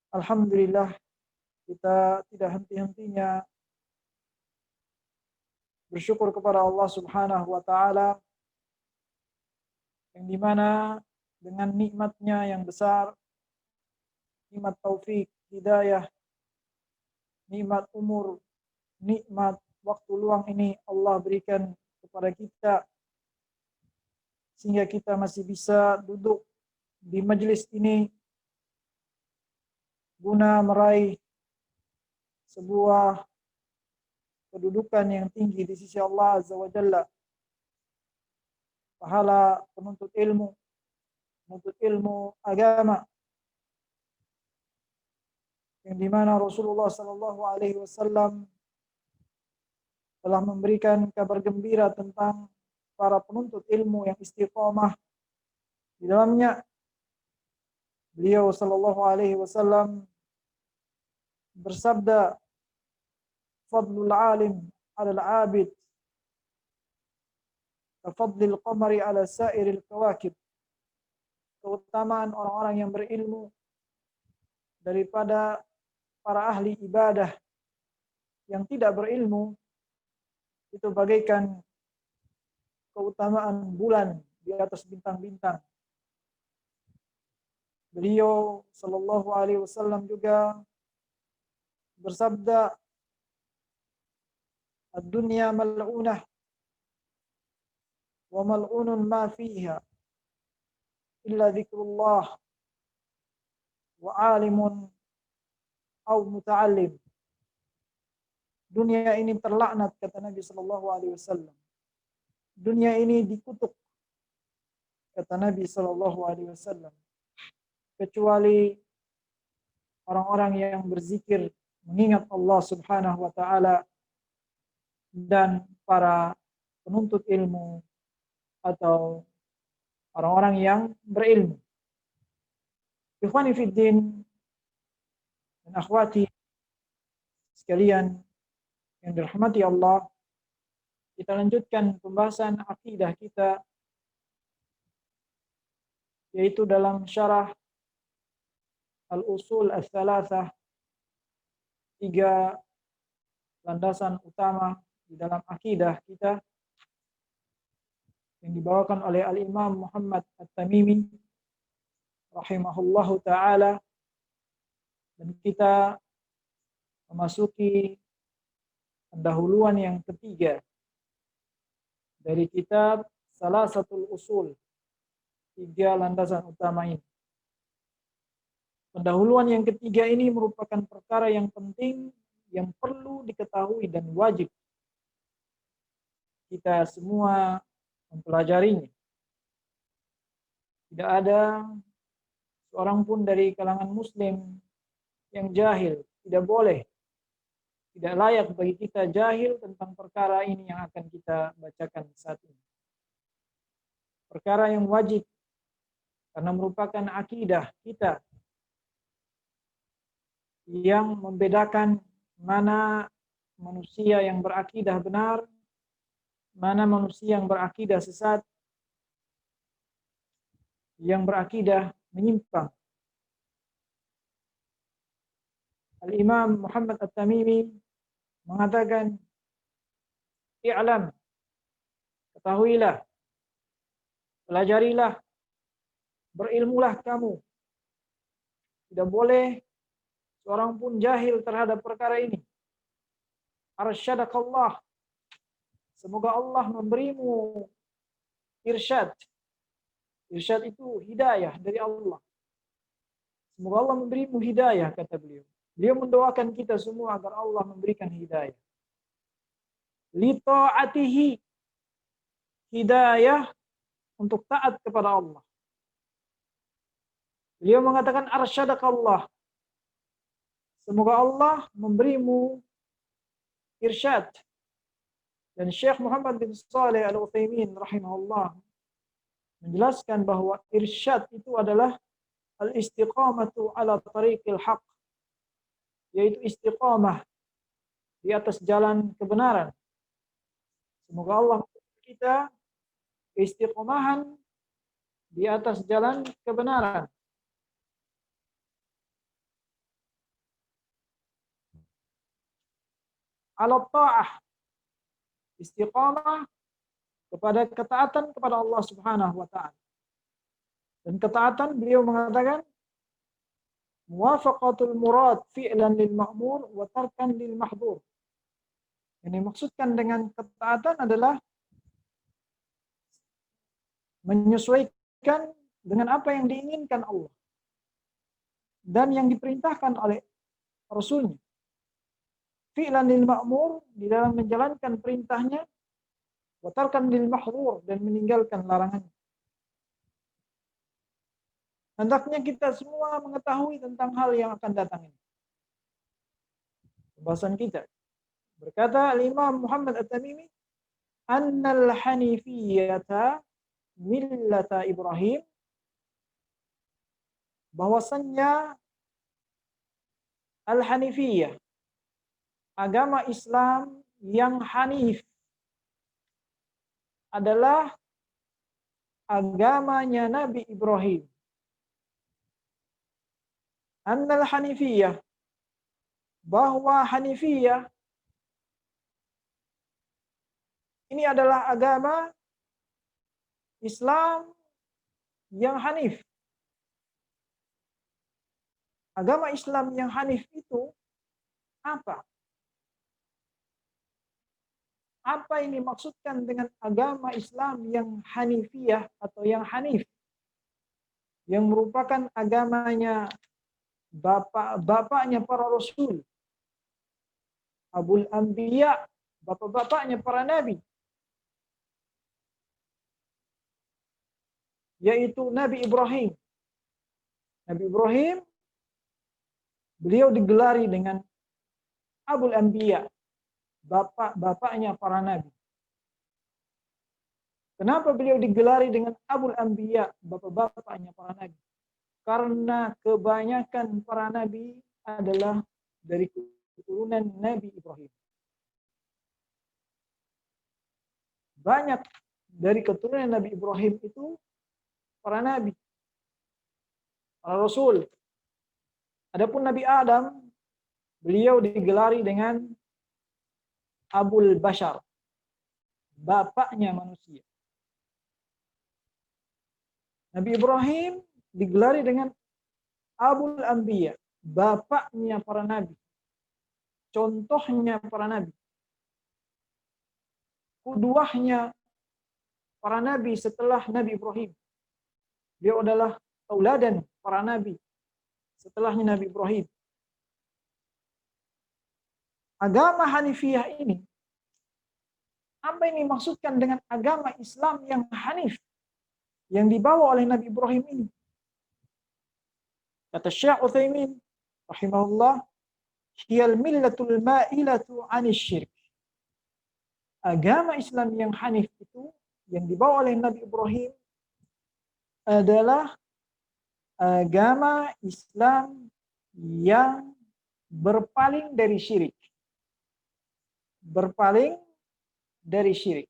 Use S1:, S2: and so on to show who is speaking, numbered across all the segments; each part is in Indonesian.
S1: Alhamdulillah, kita tidak henti-hentinya bersyukur kepada Allah Subhanahu wa taala yang dimana dengan nikmatnya yang besar, nikmat taufik, hidayah, nikmat umur, nikmat waktu luang ini Allah berikan kepada kita sehingga kita masih bisa duduk di majelis ini guna meraih sebuah kedudukan yang tinggi di sisi Allah Azza wa Jalla. Pahala penuntut ilmu agama yang dimana Rasulullah Sallallahu Alaihi Wasallam telah memberikan kabar gembira tentang para penuntut ilmu yang istiqomah di dalamnya. Beliau Sallallahu Alaihi Wasallam bersabda, "Fadlul alim ala al-abid, kafadlil qamari ala sairil kawakib." Keutamaan orang-orang yang berilmu daripada para ahli ibadah yang tidak berilmu itu bagaikan keutamaan bulan di atas bintang-bintang. Beliau Sallallahu Alaihi Wasallam juga bersabda, "Ad-dunya mal'unah wa mal'unun ma fiha illa dzikrullah wa alimun au muta'allim." Dunia ini terlaknat, kata Nabi Sallallahu Alaihi Wasallam. Dunia ini dikutuk, kata Nabi Sallallahu Alaihi Wasallam, kecuali orang-orang yang berzikir, mengingat Allah Subhanahu wa taala, dan para penuntut ilmu atau orang-orang yang berilmu. Ikhwani fiddin dan akhwati sekalian yang dirahmati Allah, kita lanjutkan pembahasan akidah kita, yaitu dalam syarah Al-Usul Ats-Tsalatsah, 3 landasan utama di dalam akidah kita yang dibawakan oleh Al-Imam Muhammad At-Tamimi rahimahullahu taala, dan kita memasuki pendahuluan yang ketiga dari kitab Salasatul Usul, 3 landasan utama ini. Pendahuluan yang ketiga ini merupakan perkara yang penting yang perlu diketahui dan wajib kita semua mempelajarinya. Tidak ada seorang pun dari kalangan muslim yang jahil. Tidak boleh, tidak layak bagi kita jahil tentang perkara ini yang akan kita bacakan saat ini. Perkara yang wajib karena merupakan akidah kita yang membedakan mana manusia yang berakidah benar, mana manusia yang berakidah sesat, yang berakidah menyimpang. Al-Imam Muhammad At-Tamimi mengatakan, "I'lam," ketahuilah, pelajarilah, berilmulah kamu. Tidak boleh seorang pun jahil terhadap perkara ini. Arsyadakallah, semoga Allah memberimu irsyad. Irsyad itu hidayah dari Allah. Semoga Allah memberimu hidayah, kata beliau. Beliau mendoakan kita semua agar Allah memberikan hidayah. Li ta'atihi, hidayah untuk taat kepada Allah. Beliau mengatakan arsyadakallah, semoga Allah memberimu irsyad. Dan Syekh Muhammad bin Shalih Al-Utsaimin rahimahullah menjelaskan bahwa irsyad itu adalah al-istiqamatu ala tariqil haq, yaitu istiqamah di atas jalan kebenaran. Semoga Allah memberi kita keistiqomahan di atas jalan kebenaran. ala ta'ah, istiqamah kepada ketaatan kepada Allah Subhanahu wa taala. Dan ketaatan beliau mengatakan muwafaqatul murad fi'lan lil ma'mur wa tarkan lil mahdhur. Yang dimaksudkan dengan ketaatan adalah menyesuaikan dengan apa yang diinginkan Allah dan yang diperintahkan oleh Rasulnya. Fi'lan lil ma'mur, di dalam menjalankan perintahnya, wa tarkan lil mahdhur, dan meninggalkan larangannya. Hendaknya kita semua mengetahui tentang hal yang akan datang ini. Pembahasan kita. Berkata Imam Muhammad At-Tamimi, annal hanifiyata millata Ibrahim, bahwasannya al-hanifiyah, agama Islam yang hanif, adalah agamanya Nabi Ibrahim. Annal hanifiyah, bahwa hanifiyah ini adalah agama Islam yang hanif. Agama Islam yang hanif itu apa? Apa yang dimaksudkan dengan agama Islam yang hanifiyah atau yang hanif? Yang merupakan agamanya bapak-bapaknya para rasul, Abul Anbiya, bapak-bapaknya para nabi, yaitu Nabi Ibrahim. Nabi Ibrahim, beliau digelari dengan Abul Anbiya, bapak-bapaknya para nabi. Kenapa beliau digelari dengan Abul Anbiya, bapak-bapaknya para nabi? Karena kebanyakan para nabi adalah dari keturunan Nabi Ibrahim. Banyak dari keturunan Nabi Ibrahim itu para nabi, para rasul. Adapun Nabi Adam, beliau digelari dengan Abul Bashar, bapaknya manusia. Nabi Ibrahim digelari dengan Abul Anbiya, bapaknya para nabi, contohnya para nabi, kuduahnya para nabi setelah Nabi Ibrahim. Dia adalah tauladan para nabi setelahnya Nabi Ibrahim. Agama Hanifiyah ini, apa yang dimaksudkan dengan agama Islam yang hanif, yang dibawa oleh Nabi Ibrahim ini? Kata Syekh Utsaimin rahimahullah, hiyal millatul ma'ilatu 'anil syirk. Agama Islam yang hanif itu, yang dibawa oleh Nabi Ibrahim, adalah agama Islam yang berpaling dari syirik. Berpaling dari syirik.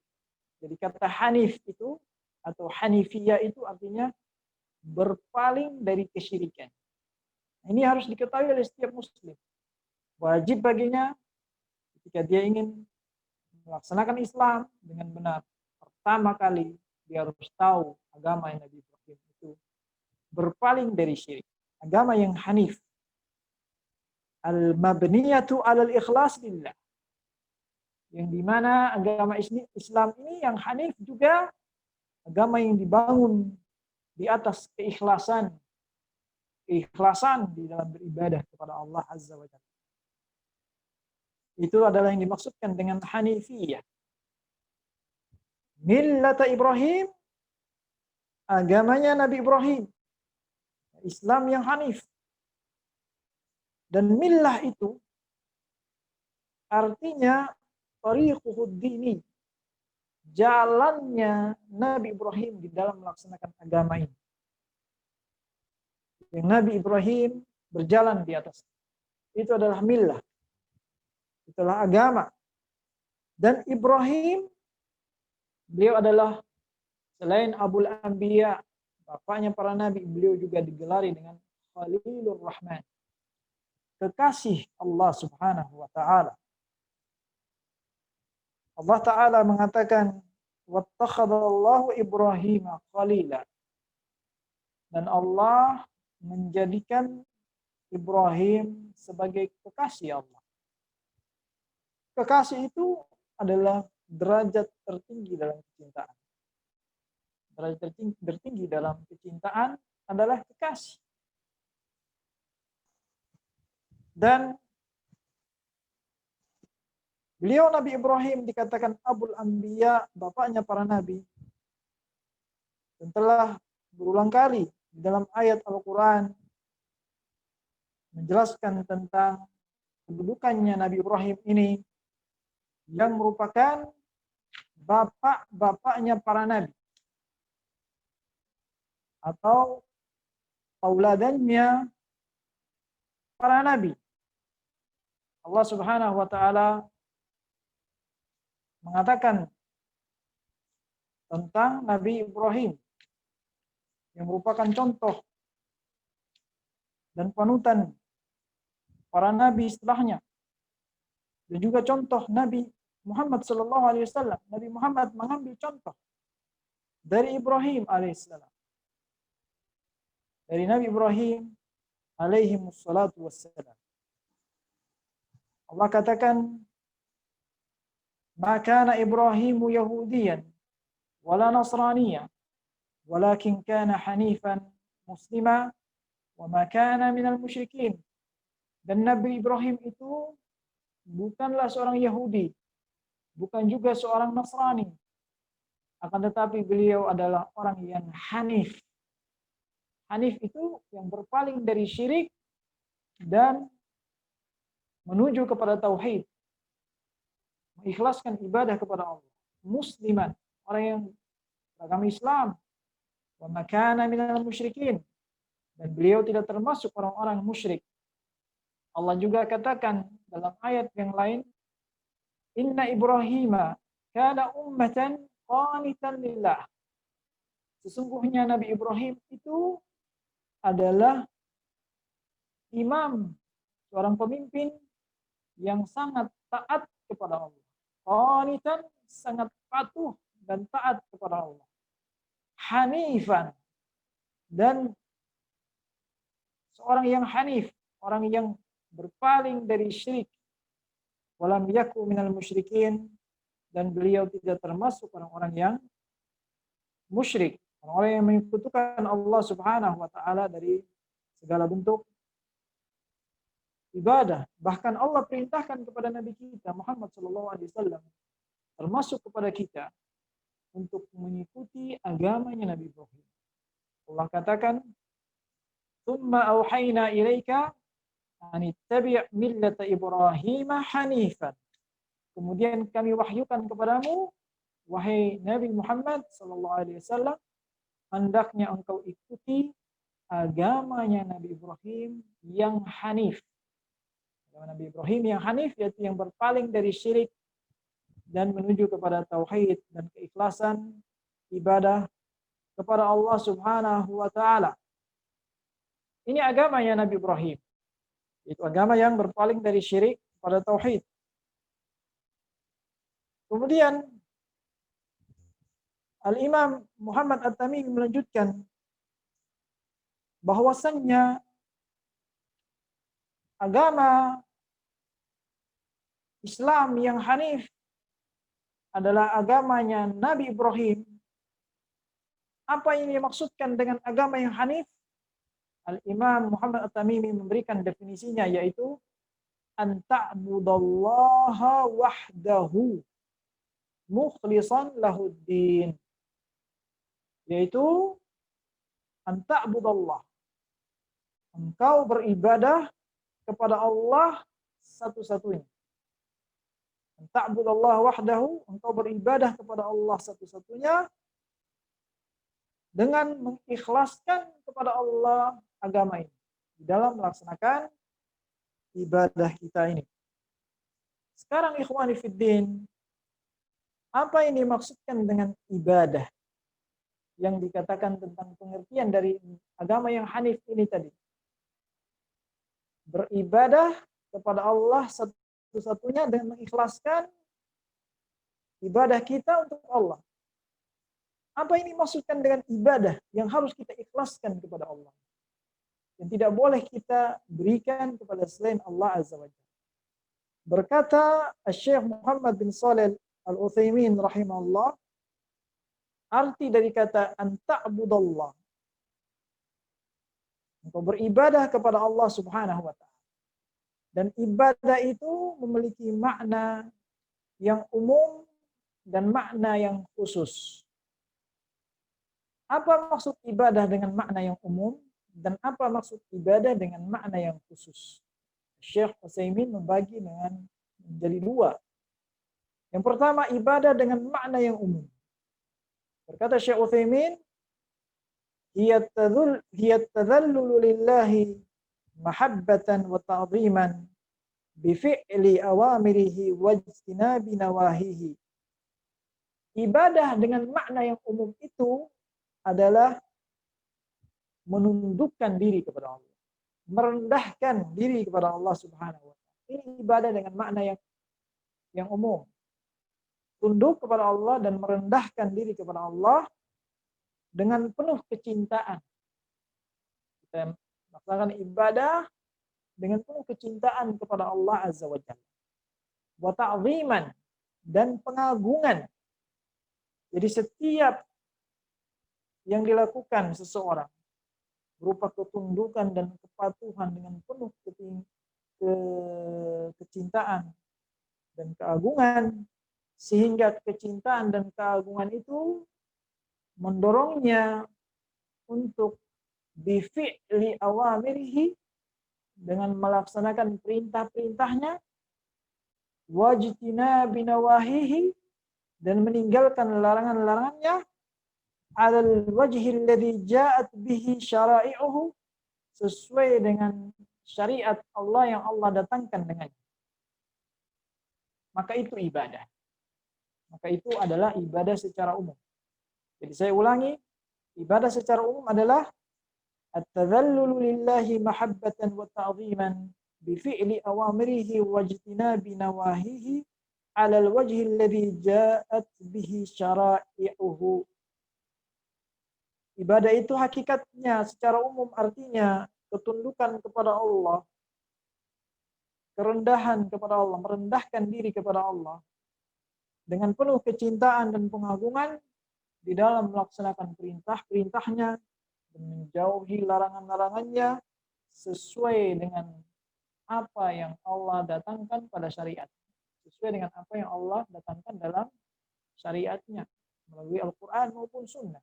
S1: Jadi kata hanif itu atau hanifiyah itu artinya berpaling dari kesyirikan. Ini harus diketahui oleh setiap muslim. Wajib baginya ketika dia ingin melaksanakan Islam dengan benar, pertama kali dia harus tahu agama yang Nabi Ibrahim itu berpaling dari syirik. Agama yang hanif. Al-mabniyatu 'alal ikhlas lillah. Yang dimana agama Islam ini yang hanif juga agama yang dibangun di atas keikhlasan di dalam beribadah kepada Allah Azza wa Jalla. Itu adalah yang dimaksudkan dengan hanifiyah. Millata Ibrahim, agamanya Nabi Ibrahim, Islam yang hanif. Dan millah itu artinya tariquhud dini, jalannya Nabi Ibrahim di dalam melaksanakan agama ini. Yang Nabi Ibrahim berjalan di atas. Itu adalah millah. Itulah agama. Dan Ibrahim, beliau adalah selain Abul Anbiya, bapaknya para nabi, beliau juga digelari dengan Khalilur Rahman, kekasih Allah Subhanahu wa taala. Allah Ta'ala mengatakan, wattakhadallahu Ibrahim khalila. Dan Allah menjadikan Ibrahim sebagai kekasih Allah. Kekasih itu adalah derajat tertinggi dalam kecintaan. Derajat tertinggi dalam kecintaan adalah kekasih. Dan beliau Nabi Ibrahim dikatakan Abul Anbiya, bapaknya para nabi. Dan telah berulang kali di dalam ayat Al-Quran menjelaskan tentang kedudukannya Nabi Ibrahim ini yang merupakan bapak-bapaknya para nabi atau tauladannya para nabi. Allah Subhanahu wa taala mengatakan tentang Nabi Ibrahim yang merupakan contoh dan panutan para nabi setelahnya, dan juga contoh Nabi Muhammad sallallahu alaihi wasallam. Nabi Muhammad mengambil contoh dari Ibrahim alaihissalam, dari Nabi Ibrahim alaihi wassalatu wassalam. Allah katakan, "Ma kana Ibrahimu Yahudiyan wala Nasraniyan, walakin kana hanifan muslima wa ma kana minal musyrikin." Dan Nabi Ibrahim itu bukanlah seorang Yahudi, bukan juga seorang Nasrani, akan tetapi beliau adalah orang yang hanif. Hanif itu yang berpaling dari syirik dan menuju kepada tauhid, mengikhlaskan ibadah kepada Allah. Musliman, orang yang beragama Islam. Wa ma kana minal musyrikin, dan beliau tidak termasuk orang-orang musyrik. Allah juga katakan dalam ayat yang lain, "Inna Ibrahima kana ummatan qanitan lillah." Sesungguhnya Nabi Ibrahim itu adalah imam, seorang pemimpin yang sangat taat kepada Allah. Qanitan, sangat patuh dan taat kepada Allah. Hanifan, dan seorang yang hanif, orang yang berpaling dari syirik. Walam yaku minal musyrikin, dan beliau tidak termasuk orang-orang yang musyrik, orang-orang yang menyekutukan Allah Subhanahu wa taala dari segala bentuk ibadah. Bahkan Allah perintahkan kepada Nabi kita Muhammad sallallahu alaihi wasallam, termasuk kepada kita, untuk mengikuti agamanya Nabi Ibrahim. Allah katakan, "Tsumma auhayna ilaika an ittabi' millata Ibrahim hanifan." Kemudian kami wahyukan kepadamu, wahai Nabi Muhammad sallallahu alaihi wasallam, hendaknya engkau ikuti agamanya Nabi Ibrahim yang hanif. Agama Nabi Ibrahim yang hanif, yaitu yang berpaling dari syirik dan menuju kepada tauhid dan keikhlasan ibadah kepada Allah Subhanahu wa taala. Ini agamanya Nabi Ibrahim. Itu agama yang berpaling dari syirik pada tauhid. Kemudian Al-Imam Muhammad At-Tamimi melanjutkan bahwasannya agama Islam yang hanif adalah agamanya Nabi Ibrahim. Apa yang dimaksudkan dengan agama yang hanif? Al-Imam Muhammad At-Tamimi memberikan definisinya, yaitu an ta'budallaha wahdahu mukhlishan lahuddin. Yaitu an ta'budallah, engkau beribadah kepada Allah satu-satunya. Ta'budallah wahdahu, engkau beribadah kepada Allah satu-satunya dengan mengikhlaskan kepada Allah agama ini di dalam melaksanakan ibadah kita ini. Sekarang ikhwani fiddin, apa yang dimaksudkan dengan ibadah yang dikatakan tentang pengertian dari agama yang hanif ini tadi? Beribadah kepada Allah satu-satunya dengan mengikhlaskan Ibadah kita untuk Allah. Apa ini maksudkan dengan ibadah yang harus kita ikhlaskan kepada Allah? Yang tidak boleh kita berikan kepada selain Allah Azza wa Jalla. Berkata Syekh Muhammad bin Shalih Al-Utsaimin rahimahullah, arti dari kata anta'budallah, engkau beribadah kepada Allah Subhanahu wa taala. Dan ibadah itu memiliki makna yang umum dan makna yang khusus. Apa maksud ibadah dengan makna yang umum dan apa maksud ibadah dengan makna yang khusus? Syekh Utsaimin membagi dengan menjadi dua. Yang pertama, ibadah dengan makna yang umum. Berkata Syekh Utsaimin, hiya tadhallulu lillahi mahabbatan wa ta'dhiman bi fi'li awamirihi wa ijtinabi nawahihi. Ibadah dengan makna yang umum itu adalah menundukkan diri kepada Allah, merendahkan diri kepada Allah Subhanahu wa taala. Ini ibadah dengan makna yang umum. Tunduk kepada Allah dan merendahkan diri kepada Allah dengan penuh kecintaan. Kita melaksanakan ibadah dengan penuh kecintaan kepada Allah Azza wa Jalla. Wa ta'ziman, dan pengagungan. Jadi setiap yang dilakukan seseorang berupa ketundukan dan kepatuhan dengan penuh kecintaan dan keagungan, sehingga kecintaan dan keagungan itu mendorongnya untuk bifi'li awamirihi, dengan melaksanakan perintah-perintahnya, wajtinabi nawahihi, dan meninggalkan larangan-larangannya, alal wajhil ladzi ja'at bihi syara'i'uhu, sesuai dengan syariat Allah yang Allah datangkan dengannya. Maka itu ibadah. Maka itu adalah ibadah secara umum. Jadi saya ulangi, ibadah secara umum adalah at-tadhallulu lillahi mahabbatan wa ta'ziman bi fi'li awamirihi wa ijtinabi nawahihi 'alal wajhi alladhi ja'at bihi syara'i'uhu. Ibadah itu hakikatnya secara umum artinya ketundukan kepada Allah, kerendahan kepada Allah, merendahkan diri kepada Allah dengan penuh kecintaan dan pengagungan di dalam melaksanakan perintah-perintahnya dan menjauhi larangan-larangannya sesuai dengan apa yang Allah datangkan pada syariat, sesuai dengan apa yang Allah datangkan dalam syariatnya melalui Al-Quran maupun Sunnah.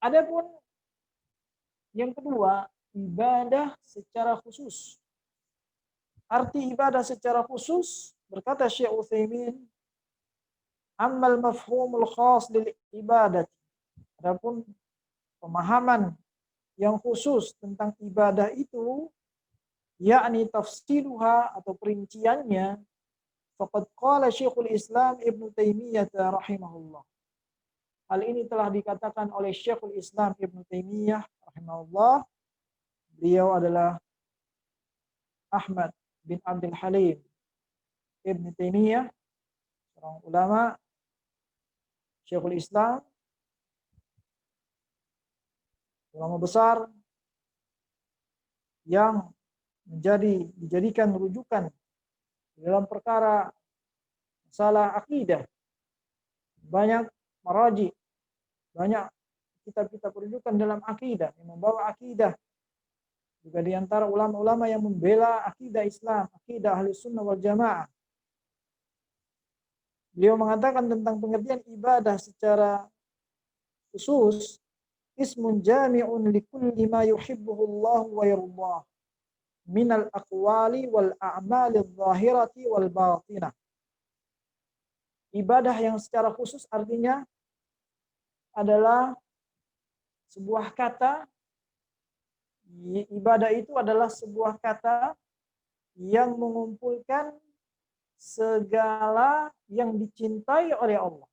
S1: Adapun yang kedua, ibadah secara khusus. Arti ibadah secara khusus, berkata Syekh Utsaimin, ammal mafhumul khas lil ibadah. Adapun pemahaman yang khusus tentang ibadah itu, yakni tafsiluha atau perinciannya, faqad qala Syekhul Islam Ibnu Taimiyah rahimahullah. Hal ini telah dikatakan oleh Syekhul Islam Ibnu Taimiyah rahimahullah. Beliau adalah Ahmad bin Abdul Halim Ibnu Taimiyah, seorang ulama Syekhul Islam, ulama besar yang dijadikan rujukan dalam perkara masalah akidah. Banyak maraji, banyak kitab-kitab rujukan dalam akidah yang membawa akidah. Juga di antara ulama-ulama yang membela akidah Islam, akidah Ahli Sunnah wal Jamaah. Beliau mengatakan tentang pengertian ibadah secara khusus, ismun jami'un likulli ma yuhibbuhu Allah wa yardah minal aqwali wal a'mali adh-dhahirati wal batinah. Ibadah yang secara khusus artinya adalah sebuah kata, ibadah itu adalah sebuah kata yang mengumpulkan segala yang dicintai oleh Allah.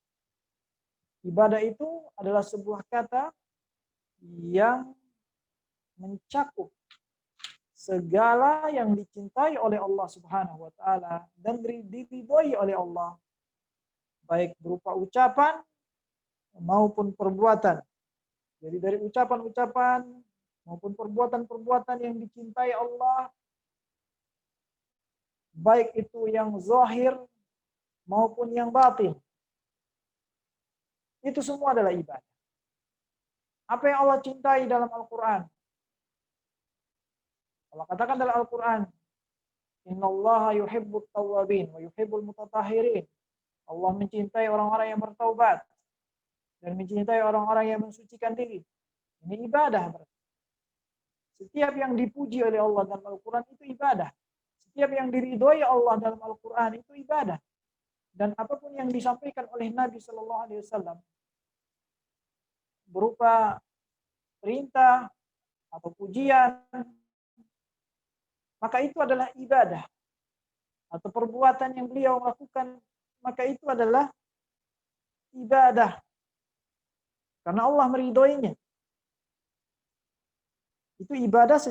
S1: Ibadah itu adalah sebuah kata yang mencakup segala yang dicintai oleh Allah Subhanahu wa taala dan diridhoi oleh Allah baik berupa ucapan maupun perbuatan. Jadi dari ucapan-ucapan maupun perbuatan-perbuatan yang dicintai Allah, baik itu yang zahir maupun yang batin, itu semua adalah ibadah. Apa yang Allah cintai dalam Al-Quran? Allah katakan dalam Al-Quran, Innallaha yuhibbut tawwabin wa yuhibbul mutatahhirin. Allah mencintai orang-orang yang bertaubat dan mencintai orang-orang yang mensucikan diri. Ini ibadah. Setiap yang dipuji oleh Allah dalam Al-Quran itu ibadah. Setiap yang diridhoi Allah dalam Al-Quran itu ibadah. Dan apapun yang disampaikan oleh Nabi Shallallahu Alaihi Wasallam berupa perintah atau pujian, maka itu adalah ibadah. Atau perbuatan yang beliau lakukan, maka itu adalah ibadah. Karena Allah meridhoinya. Itu ibadah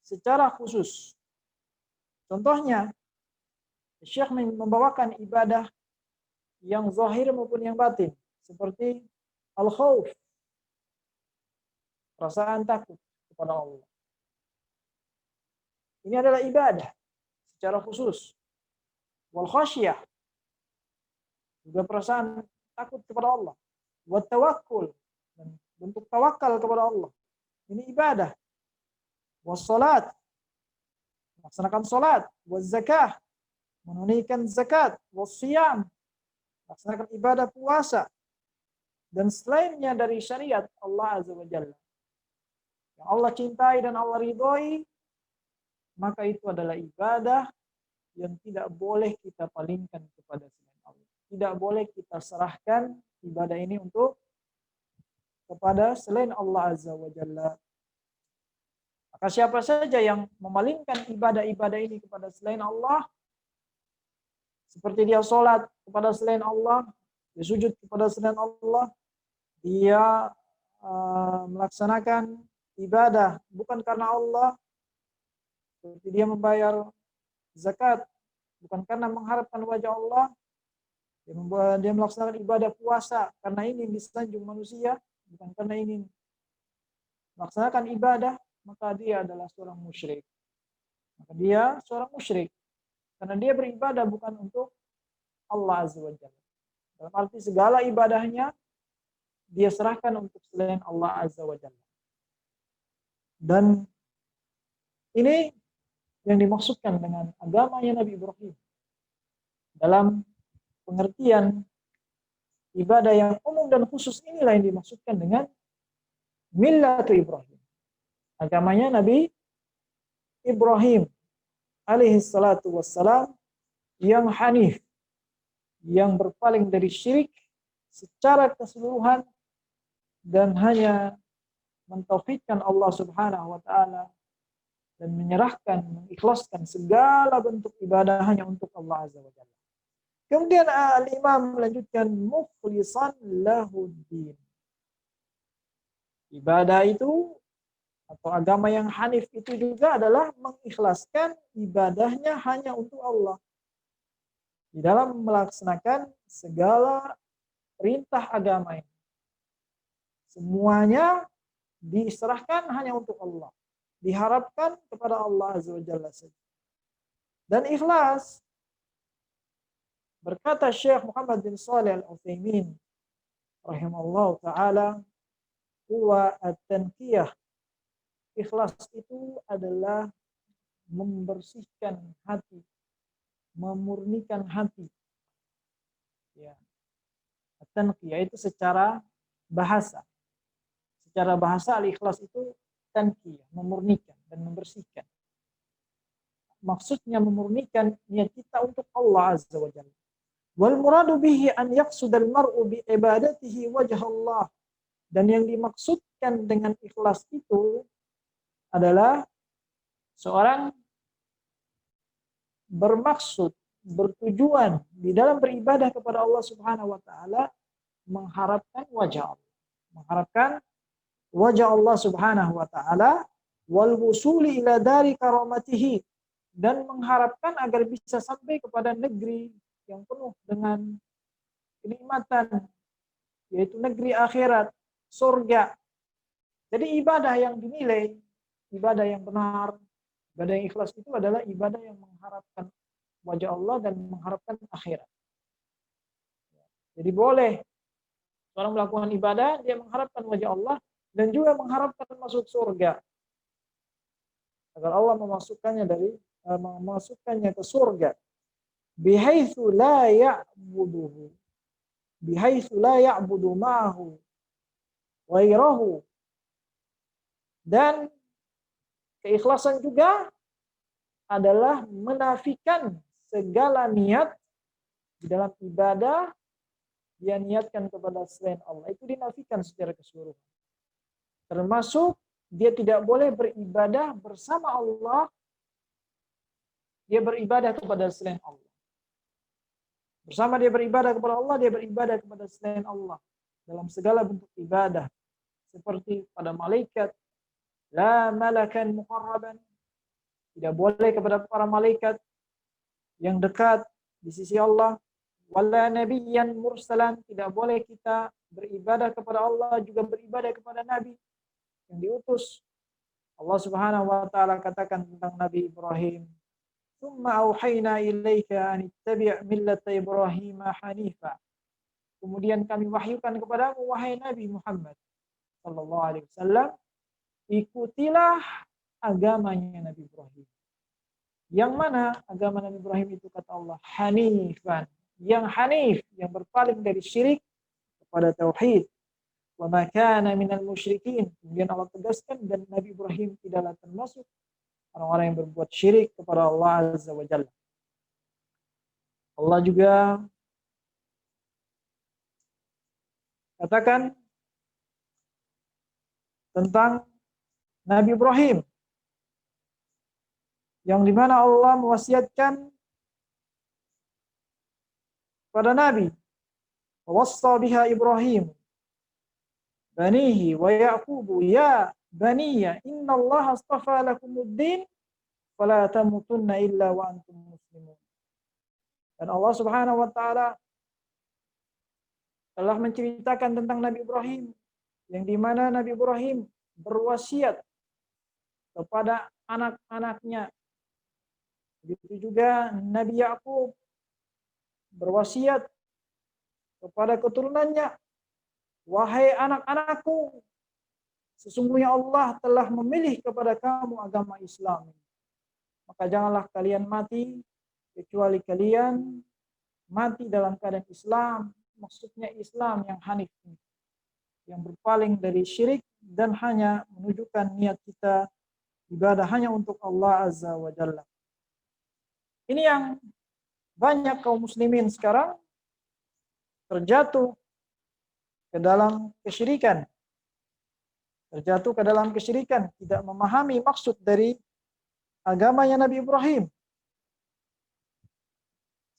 S1: secara khusus. Contohnya, Syekh membawakan ibadah yang zahir maupun yang batin. Seperti al-khawf, perasaan takut kepada Allah. Ini adalah ibadah secara khusus. Wal khasyah, juga perasaan takut kepada Allah. Wat tawakkul, bentuk tawakal kepada Allah. Ini ibadah. Was salat, melaksanakan salat. Was zakah, menunaikan zakat. Was siyam, melaksanakan ibadah puasa. Dan selainnya dari syariat Allah Azza wa Jalla, yang Allah cintai dan Allah ridhoi, maka itu adalah ibadah yang tidak boleh kita palingkan kepada selain Allah. Tidak boleh kita serahkan ibadah ini kepada selain Allah Azza wa Jalla. Maka siapa saja yang memalingkan ibadah-ibadah ini kepada selain Allah, seperti dia sholat kepada selain Allah, dia sujud kepada selain Allah, dia melaksanakan ibadah bukan karena Allah, seperti dia membayar zakat bukan karena mengharapkan wajah Allah, dia melaksanakan ibadah puasa karena ingin disanjung manusia, bukan karena ingin melaksanakan ibadah, maka dia adalah seorang musyrik. Maka dia seorang musyrik karena dia beribadah bukan untuk Allah Azza wa Jalla. Dalam arti segala ibadahnya dia serahkan untuk selain Allah Azza wa Jalla. Dan ini yang dimaksudkan dengan agamanya Nabi Ibrahim. Dalam pengertian ibadah yang umum dan khusus, inilah yang dimaksudkan dengan millatu Ibrahim. Agamanya Nabi Ibrahim alaihi salatu wassalam yang hanif, yang berpaling dari syirik secara keseluruhan dan hanya mentauhidkan Allah Subhanahu wa taala dan menyerahkan, mengikhlaskan segala bentuk ibadah hanya untuk Allah Azza wa Jalla. Kemudian al-Imam melanjutkan mukhlisan lahuddin. Ibadah itu atau agama yang hanif itu juga adalah mengikhlaskan ibadahnya hanya untuk Allah. Di dalam melaksanakan segala perintah agama ini, semuanya diserahkan hanya untuk Allah. Diharapkan kepada Allah Azza wa Jalla saja. Dan ikhlas, berkata Syekh Muhammad bin Shalih Al-Utsaimin rahimahullah ta'ala, huwa at-tanqiyah. Ikhlas itu adalah membersihkan hati, memurnikan hati. Ya. At-tanqiyah itu secara bahasa. Secara bahasa al-ikhlas itu tanqiyah, memurnikan dan membersihkan. Maksudnya memurnikan niat kita untuk Allah Azza wa Jalla. Wal muradu bihi an yaqsudal mar'u bi ibadatihi wajh Allah. Dan yang dimaksudkan dengan ikhlas itu adalah seorang bermaksud, bertujuan di dalam beribadah kepada Allah Subhanahu wa taala mengharapkan wajah Allah. Mengharapkan wajah Allah Subhanahu wa taala wal wusuli ila dari karamatihi, dan mengharapkan agar bisa sampai kepada negeri yang penuh dengan kenikmatan, yaitu negeri akhirat, surga. Jadi ibadah yang dinilai, ibadah yang benar, ibadah yang ikhlas itu adalah ibadah yang mengharapkan wajah Allah dan mengharapkan akhirat. Jadi boleh orang melakukan ibadah, dia mengharapkan wajah Allah dan juga mengharapkan masuk surga. Agar Allah memasukkannya ke surga. Bihaitsu la ya'buduhu. Bihaitsu la ya'budu ma'ahu ghairahu. Dan keikhlasan juga adalah menafikan segala niat di dalam ibadah dia niatkan kepada selain Allah. Itu dinafikan secara keseluruhan. Termasuk dia tidak boleh beribadah bersama Allah. Dia beribadah kepada selain Allah. Bersama dia beribadah kepada Allah, dia beribadah kepada selain Allah. Dalam segala bentuk ibadah. Seperti pada malaikat. La malakan muqarraban. Tidak boleh kepada para malaikat yang dekat di sisi Allah. Wala nabiyyan mursalan. Tidak boleh kita beribadah kepada Allah, juga beribadah kepada Nabi yang diutus. Allah Subhanahu wa taala katakan tentang Nabi Ibrahim, "Tsumma auhayna ilaika an ittabi' millata Ibrahim hanifa." Kemudian kami wahyukan kepadamu wahai Nabi Muhammad sallallahu alaihi wasallam, ikutilah agamanya Nabi Ibrahim. Yang mana agama Nabi Ibrahim itu kata Allah hanifan, yang hanif, yang berpaling dari syirik kepada tauhid. Wa ma kana minal musyrikin. Kemudian Allah tegaskan dan Nabi Ibrahim tidaklah termasuk orang-orang yang berbuat syirik kepada Allah Azza wa Jalla. Allah juga katakan tentang Nabi Ibrahim yang dimana Allah mewasiatkan pada Nabi, wassa biha Ibrahim banihi wa Yaqubu ya baniya innallaha astafa lakumuddin fala tamutunna illa wa antum muslimun. Dan Allah Subhanahu wa taala telah menceritakan tentang Nabi Ibrahim yang dimana Nabi Ibrahim berwasiat kepada anak-anaknya. Begitu juga Nabi Yakub berwasiat kepada keturunannya, wahai anak-anakku, sesungguhnya Allah telah memilih kepada kamu agama Islam. Maka janganlah kalian mati kecuali kalian mati dalam keadaan Islam. Maksudnya Islam yang hanif, yang berpaling dari syirik dan hanya menunjukkan niat kita ibadah hanya untuk Allah Azza wa Jalla. Ini yang banyak kaum muslimin sekarang terjatuh ke dalam kesyirikan. Terjatuh ke dalam kesyirikan, tidak memahami maksud dari agamanya Nabi Ibrahim.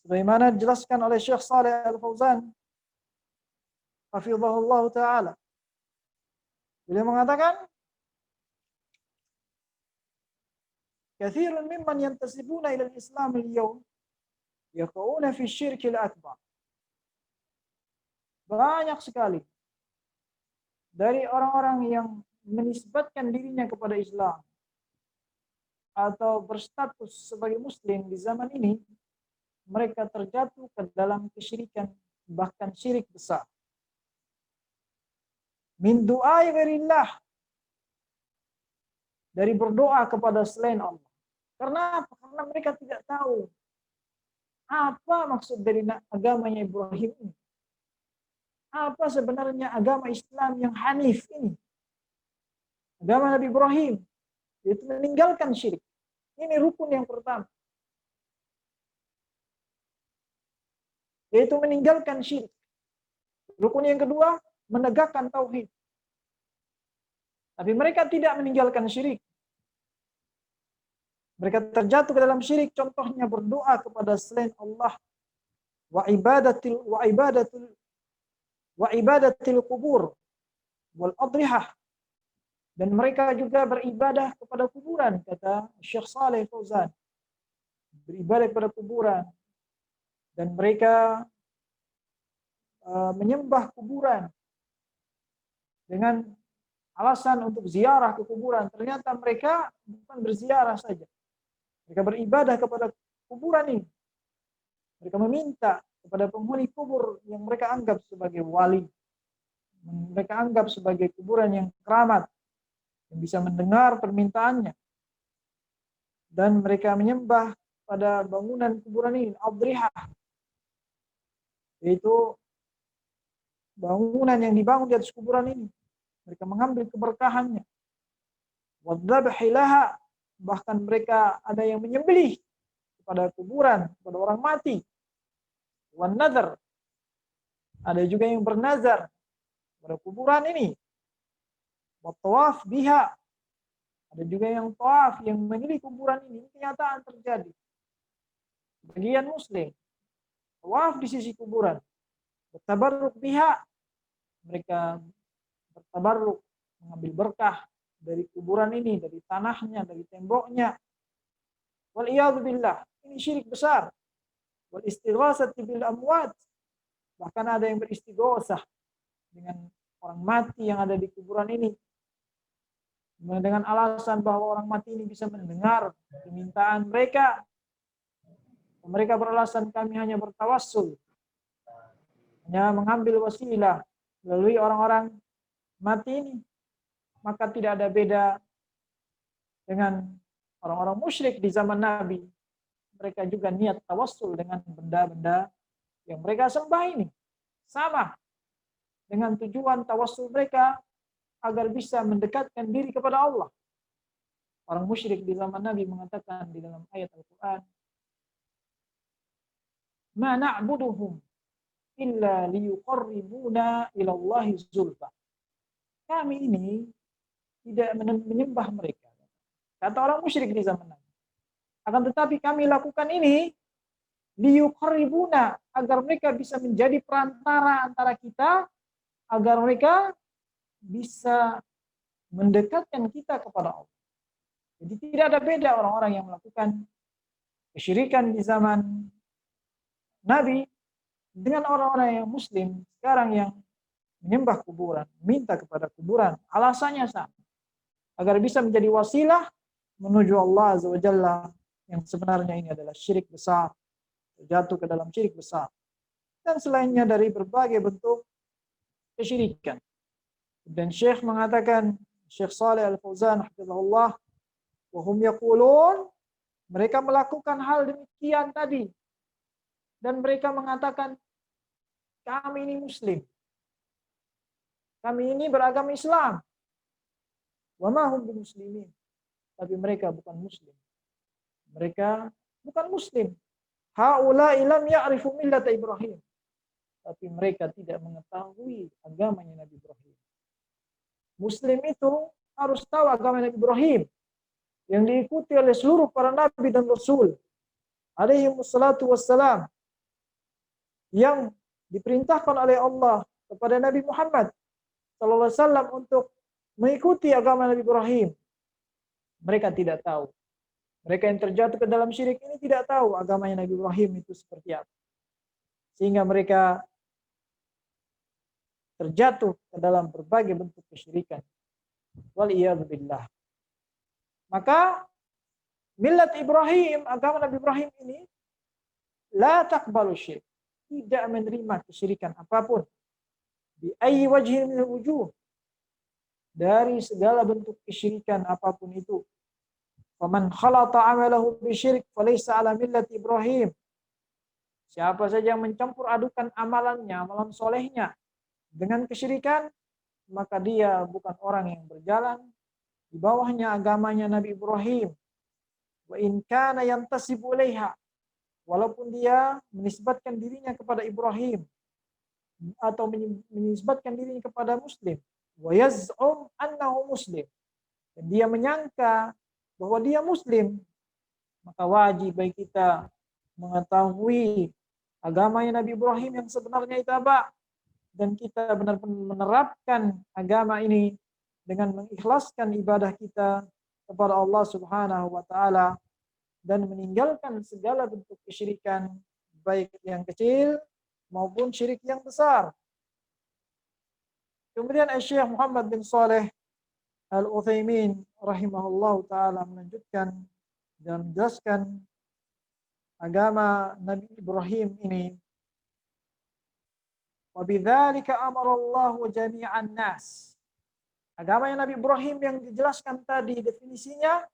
S1: Sebagaimana dijelaskan oleh Syekh Shalih Al-Fauzan hafizahullah taala. Beliau mengatakan, "Katsirun mimman yantasibuna ila al-Islam al-yawm yaqauna fi syirk al-akbar." Banyak sekali dari orang-orang yang menisbatkan dirinya kepada Islam atau berstatus sebagai muslim di zaman ini, mereka terjatuh ke dalam kesyirikan, bahkan syirik besar. Min du'ai ghairillah, dari berdoa kepada selain Allah. Karena apa? Karena mereka tidak tahu apa maksud dari agamanya Ibrahim ini. Apa sebenarnya agama Islam yang hanif ini? Agama Nabi Ibrahim, yaitu meninggalkan syirik. Ini rukun yang pertama. Yaitu meninggalkan syirik. Rukun yang kedua, menegakkan tauhid. Tapi mereka tidak meninggalkan syirik. Mereka terjatuh ke dalam syirik, contohnya berdoa kepada selain Allah, wa ibadatil kubur wal adrihah, dan mereka juga beribadah kepada kuburan, kata Syekh Shalih Fauzan. Beribadah kepada kuburan, dan mereka menyembah kuburan dengan alasan untuk ziarah ke kuburan. Ternyata mereka bukan berziarah saja. Mereka beribadah kepada kuburan ini. Mereka meminta kepada penghuni kubur yang mereka anggap sebagai wali. Mereka anggap sebagai kuburan yang keramat, yang bisa mendengar permintaannya. Dan mereka menyembah pada bangunan kuburan ini, adrihah, yaitu bangunan yang dibangun di atas kuburan ini. Mereka mengambil keberkahannya. Wadzabhilaha, bahkan mereka ada yang menyembelih kepada kuburan, kepada orang mati. Wan nazar, ada juga yang bernazar pada kuburan ini. Wa tawaf biha, ada juga yang tawaf, yang menyembelih kuburan ini. Kenyataan terjadi. Bagian muslim tawaf di sisi kuburan, bertabarruk biha, mereka bertabarruk, mengambil berkah dari kuburan ini, dari tanahnya, dari temboknya. Wal iyadzu billah, ini syirik besar. Wal istighasati bil amwat, bahkan ada yang beristighosah dengan orang mati yang ada di kuburan ini dengan alasan bahwa orang mati ini bisa mendengar permintaan mereka. Mereka beralasan kami hanya bertawassul, hanya mengambil wasilah melalui orang-orang mati ini. Maka tidak ada beda dengan orang-orang musyrik di zaman Nabi. Mereka juga niat tawassul dengan benda-benda yang mereka sembah ini. Sama dengan tujuan tawassul mereka agar bisa mendekatkan diri kepada Allah. Orang musyrik di zaman Nabi mengatakan di dalam ayat Al-Quran, "Ma na'buduhum illa liyuqarribuna ilallahi zulfa." Kami ini tidak menyembah mereka, kata orang musyrik di zaman Nabi. Akan tetapi kami lakukan ini liyuqarribuna, agar mereka bisa menjadi perantara antara kita, agar mereka bisa mendekatkan kita kepada Allah. Jadi tidak ada beda orang-orang yang melakukan kesyirikan di zaman Nabi dengan orang-orang yang muslim sekarang yang menyembah kuburan, minta kepada kuburan. Alasannya sama, agar bisa menjadi wasilah menuju Allah Azza wa Jalla, yang sebenarnya ini adalah syirik besar, jatuh ke dalam syirik besar. Dan selainnya dari berbagai bentuk kesyirikan. Dan Syekh mengatakan, Syekh Saleh Al-Fauzan hafizahullah, wa hum yaqulun, mereka melakukan hal demikian tadi. Dan mereka mengatakan, kami ini muslim. Kami ini beragama Islam. Wa ma hum bimuslimin. Tapi mereka bukan muslim. Mereka bukan muslim. Haula'i lam ya'rifu millata Ibrahim. Tapi mereka tidak mengetahui agamanya Nabi Ibrahim. Muslim itu harus tahu agama Nabi Ibrahim yang diikuti oleh seluruh para nabi dan rasul alaihi wassalatu wassalam, yang diperintahkan oleh Allah kepada Nabi Muhammad sallallahu alaihi wasallam untuk mengikuti agama Nabi Ibrahim. Mereka tidak tahu. Mereka yang terjatuh ke dalam syirik ini tidak tahu agamanya Nabi Ibrahim itu seperti apa. Sehingga mereka terjatuh ke dalam berbagai bentuk kesyirikan. Waliyadzubillah. Maka millat Ibrahim, agama Nabi Ibrahim ini, la taqbalu syirik, tidak menerima kesyirikan apapun. Bi ayyi wajhin min wujuh, dari segala bentuk kesyirikan apapun itu. Faman khalata amalahu bisyirik falaysa ala millat Ibrahim. Siapa saja yang mencampur adukan amalannya, amalan solehnya dengan kesyirikan, maka dia bukan orang yang berjalan di bawahnya agamanya Nabi Ibrahim. Wa in kana yantasibu ilaiha, walaupun dia menisbatkan dirinya kepada Ibrahim atau menisbatkan dirinya kepada muslim, wa yaz'um annahu muslim, dan dia menyangka bahwa dia muslim, maka wajib bagi kita mengetahui agamanya Nabi Ibrahim yang sebenarnya itu apa, dan kita benar-benar menerapkan agama ini dengan mengikhlaskan ibadah kita kepada Allah Subhanahu wa taala dan meninggalkan segala bentuk kesyirikan baik yang kecil maupun syirik yang besar. Kemudian Syekh Muhammad bin Saleh Al-Utsaimin rahimahullahu taala melanjutkan dan menjelaskan agama Nabi Ibrahim ini. Wa bidzalika amara Allahu jami'an nas. Agama yang Nabi Ibrahim yang dijelaskan tadi definisinya,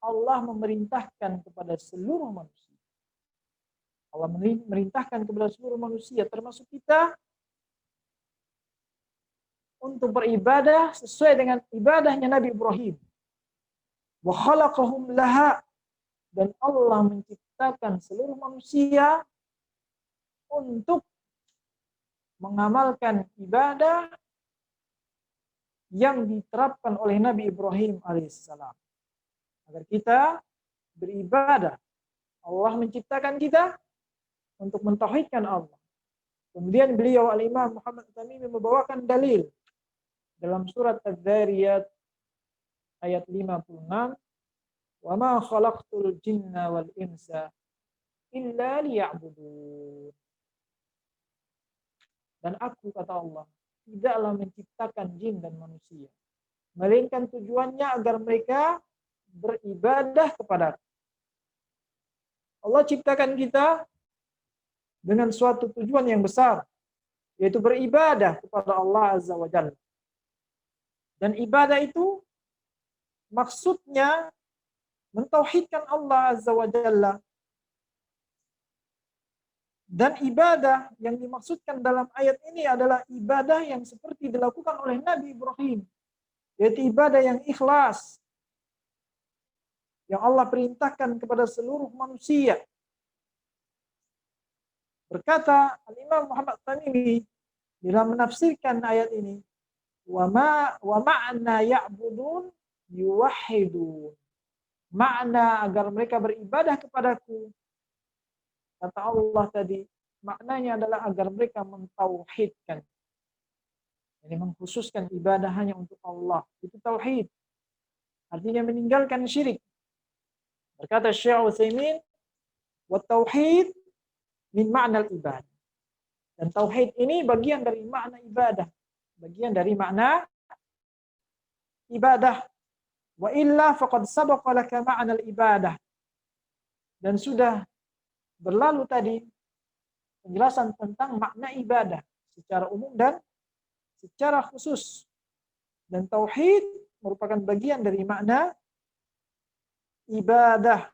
S1: Allah memerintahkan kepada seluruh manusia. Allah memerintahkan kepada seluruh manusia termasuk kita untuk beribadah sesuai dengan ibadahnya Nabi Ibrahim. Wa khalaqahum laha, dan Allah menciptakan seluruh manusia untuk mengamalkan ibadah yang diterapkan oleh Nabi Ibrahim alaihissalam. Agar kita beribadah. Allah menciptakan kita untuk mentauhidkan Allah. Kemudian beliau Al-Imam Muhammad Tamimi membawakan dalil dalam surat Az-Zariyat ayat 56, "Wa ma khalaqtul jinna wal insa illa liya'budun." Dan aku, kata Allah, tidaklah menciptakan jin dan manusia, melainkan tujuannya agar mereka beribadah kepada Allah. Ciptakan kita dengan suatu tujuan yang besar, yaitu beribadah kepada Allah Azza wa Jalla. Dan ibadah itu maksudnya mentauhidkan Allah Azza wa Jalla. Dan ibadah yang dimaksudkan dalam ayat ini adalah ibadah yang seperti dilakukan oleh Nabi Ibrahim, yaitu ibadah yang ikhlas, yang Allah perintahkan kepada seluruh manusia. Berkata Al-Imam Muhammad Tamimi dalam menafsirkan ayat ini, wa ma'na ya'budun yuwahhidun. Makna agar mereka beribadah kepadaku, kata Allah tadi, maknanya adalah agar mereka mentauhidkan. Ini mengkhususkan ibadah hanya untuk Allah. Itu tauhid. Artinya meninggalkan syirik. Berkata Syekh Utsaimin, wa tauhid min ma'na al-ibadah. Dan tauhid ini bagian dari makna ibadah. Bagian dari makna ibadah. Wa illa faqad sabaqa laka ma'na al-ibadah. Dan sudah berlalu tadi penjelasan tentang makna ibadah secara umum dan secara khusus. Dan tauhid merupakan bagian dari makna ibadah.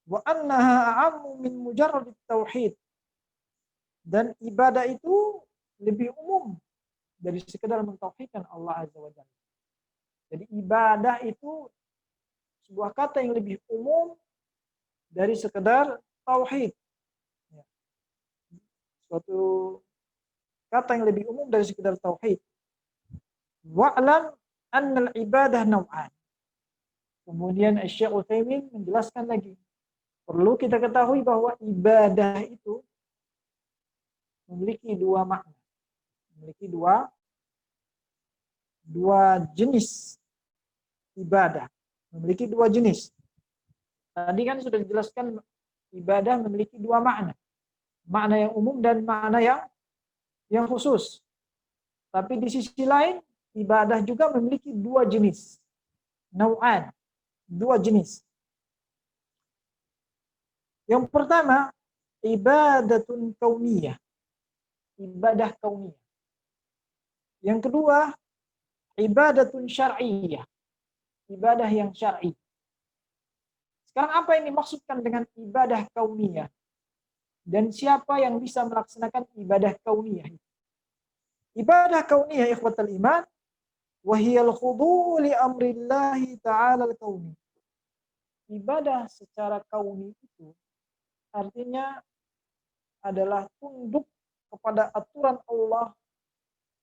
S1: Wa annaha a'ammu min mujarrad tauhid. Dan ibadah itu lebih umum dari sekedar mentauhidkan Allah Azza wa Jalla. Jadi ibadah itu sebuah kata yang lebih umum dari sekedar tauhid. Suatu kata yang lebih umum dari sekedar tauhid. Wa'lam annal ibadah naw'an. Kemudian Syekh Utsaimin menjelaskan lagi, perlu kita ketahui bahwa ibadah itu memiliki dua makna. Memiliki dua jenis ibadah. Memiliki dua jenis. Tadi kan sudah dijelaskan ibadah memiliki dua makna. Makna yang umum dan makna yang khusus. Tapi di sisi lain, ibadah juga memiliki dua jenis. Nau'an. Dua jenis. Yang pertama, ibadatun kauniyah. Ibadah kauniyah. Yang kedua, ibadatun syar'iyyah. Ibadah yang syar'i. Sekarang apa yang dimaksudkan dengan ibadah kauniyah? Dan siapa yang bisa melaksanakan ibadah kauniyah? Ibadah kauniyah ikhwatal iman, wahiyal khudu' li amrillahi ta'ala al-kauni. Ibadah secara kauni itu artinya adalah tunduk kepada aturan Allah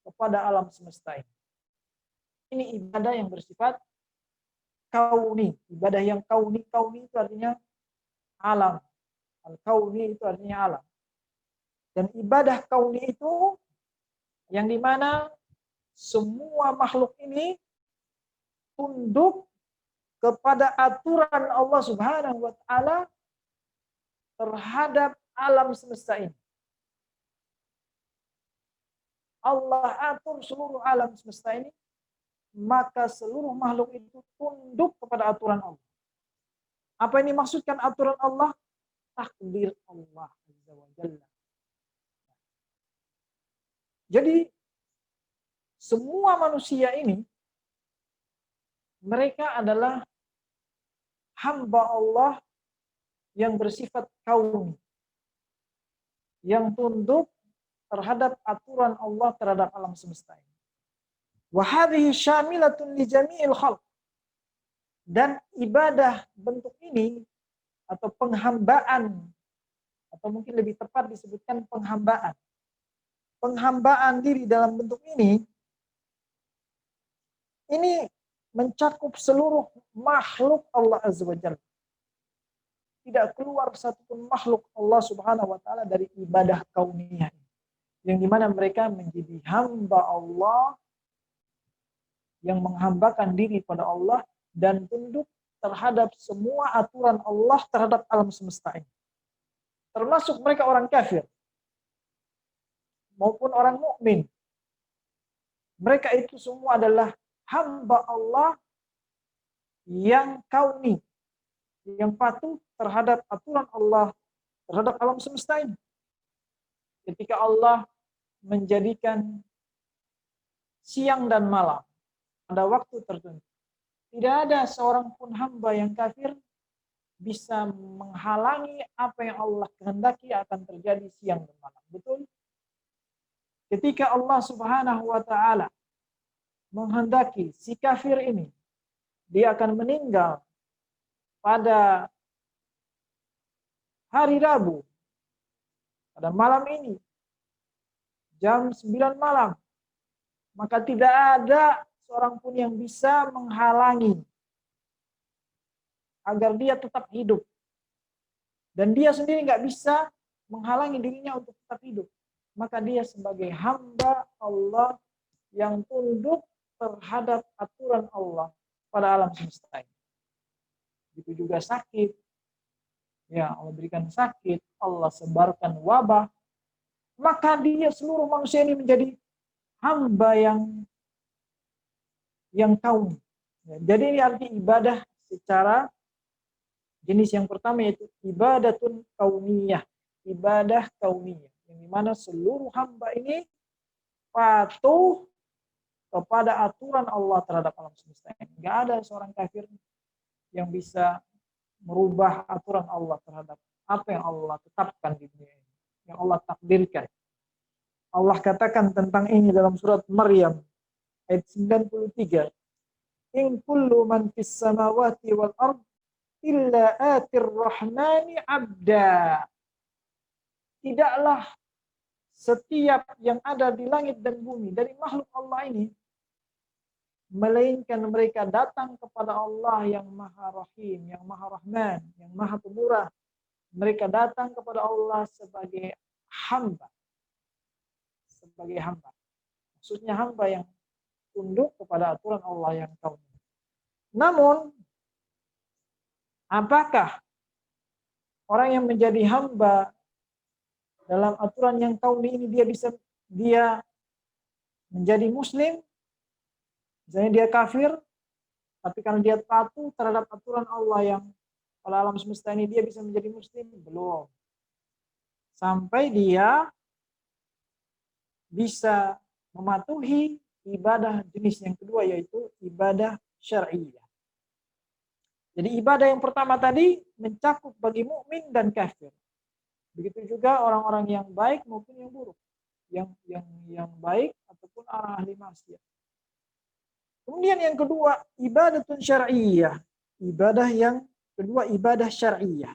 S1: kepada alam semesta ini. Ini ibadah yang bersifat kauni. Ibadah yang kauni itu artinya alam. Al-kauni itu artinya alam. Dan ibadah kauni itu yang dimana semua makhluk ini tunduk kepada aturan Allah Subhanahu wa taala terhadap alam semesta ini. Allah atur seluruh alam semesta ini, maka seluruh makhluk itu tunduk kepada aturan Allah. Apa ini maksudkan aturan Allah? Takdir Allah Azza wa Jalla. Jadi semua manusia ini mereka adalah hamba Allah yang bersifat kauni, yang tunduk terhadap aturan Allah terhadap alam semesta ini. Wa hadhihi syamilatun li jami'il khalq. Dan ibadah bentuk ini atau penghambaan, atau mungkin lebih tepat disebutkan penghambaan. Penghambaan diri dalam bentuk ini mencakup seluruh makhluk Allah Azza wa Jalla. Tidak keluar satupun makhluk Allah Subhanahu wa taala dari ibadah kauniyah. Yang dimana mereka menjadi hamba Allah yang menghambakan diri pada Allah dan tunduk terhadap semua aturan Allah terhadap alam semesta ini. Termasuk mereka orang kafir maupun orang mukmin. Mereka itu semua adalah hamba Allah yang kauni, yang patuh terhadap aturan Allah terhadap alam semesta ini. Ketika Allah menjadikan siang dan malam pada waktu tertentu, tidak ada seorang pun hamba yang kafir bisa menghalangi apa yang Allah kehendaki akan terjadi siang dan malam. Betul? Ketika Allah Subhanahu wa taala menghendaki si kafir ini dia akan meninggal pada hari Rabu, pada malam ini, jam 9 malam, maka tidak ada seorang pun yang bisa menghalangi agar dia tetap hidup. Dan dia sendiri nggak bisa menghalangi dirinya untuk tetap hidup. Maka dia sebagai hamba Allah yang tunduk terhadap aturan Allah pada alam semesta ini. Begitu juga sakit. Ya, Allah berikan sakit, Allah sebarkan wabah. Maka dia seluruh manusia ini menjadi hamba yang kauni. Ya, jadi ini arti ibadah secara jenis yang pertama yaitu ibadatun kauniyah. Ibadah kauniyah. Yang dimana seluruh hamba ini patuh kepada aturan Allah terhadap alam semesta ini. Nggak ada seorang kafir yang bisa merubah aturan Allah terhadap apa yang Allah tetapkan di dunia ini, yang Allah takdirkan. Allah katakan tentang ini dalam surat Maryam ayat 93. In kullu man fis samawati wal ard illa atir rahmani abda. Tidaklah setiap yang ada di langit dan bumi dari makhluk Allah ini melainkan mereka datang kepada Allah yang Maha Rahim, yang Maha Rahman, yang Maha Pemurah. Mereka datang kepada Allah sebagai hamba. Sebagai hamba. Maksudnya hamba yang tunduk kepada aturan Allah yang kauni. Namun, apakah orang yang menjadi hamba dalam aturan yang kauni ini dia menjadi muslim? Misalnya dia kafir, tapi karena dia patuh terhadap aturan Allah yang pada alam semesta ini dia bisa menjadi muslim? Belum. Sampai dia bisa mematuhi ibadah jenis yang kedua yaitu ibadah syar'iyah. Jadi ibadah yang pertama tadi mencakup bagi mukmin dan kafir. Begitu juga orang-orang yang baik maupun yang buruk. Yang baik ataupun orang ahli maksiat. Kemudian yang kedua, ibadatun syar'iyyah. Ibadah yang kedua, ibadah syar'iyyah.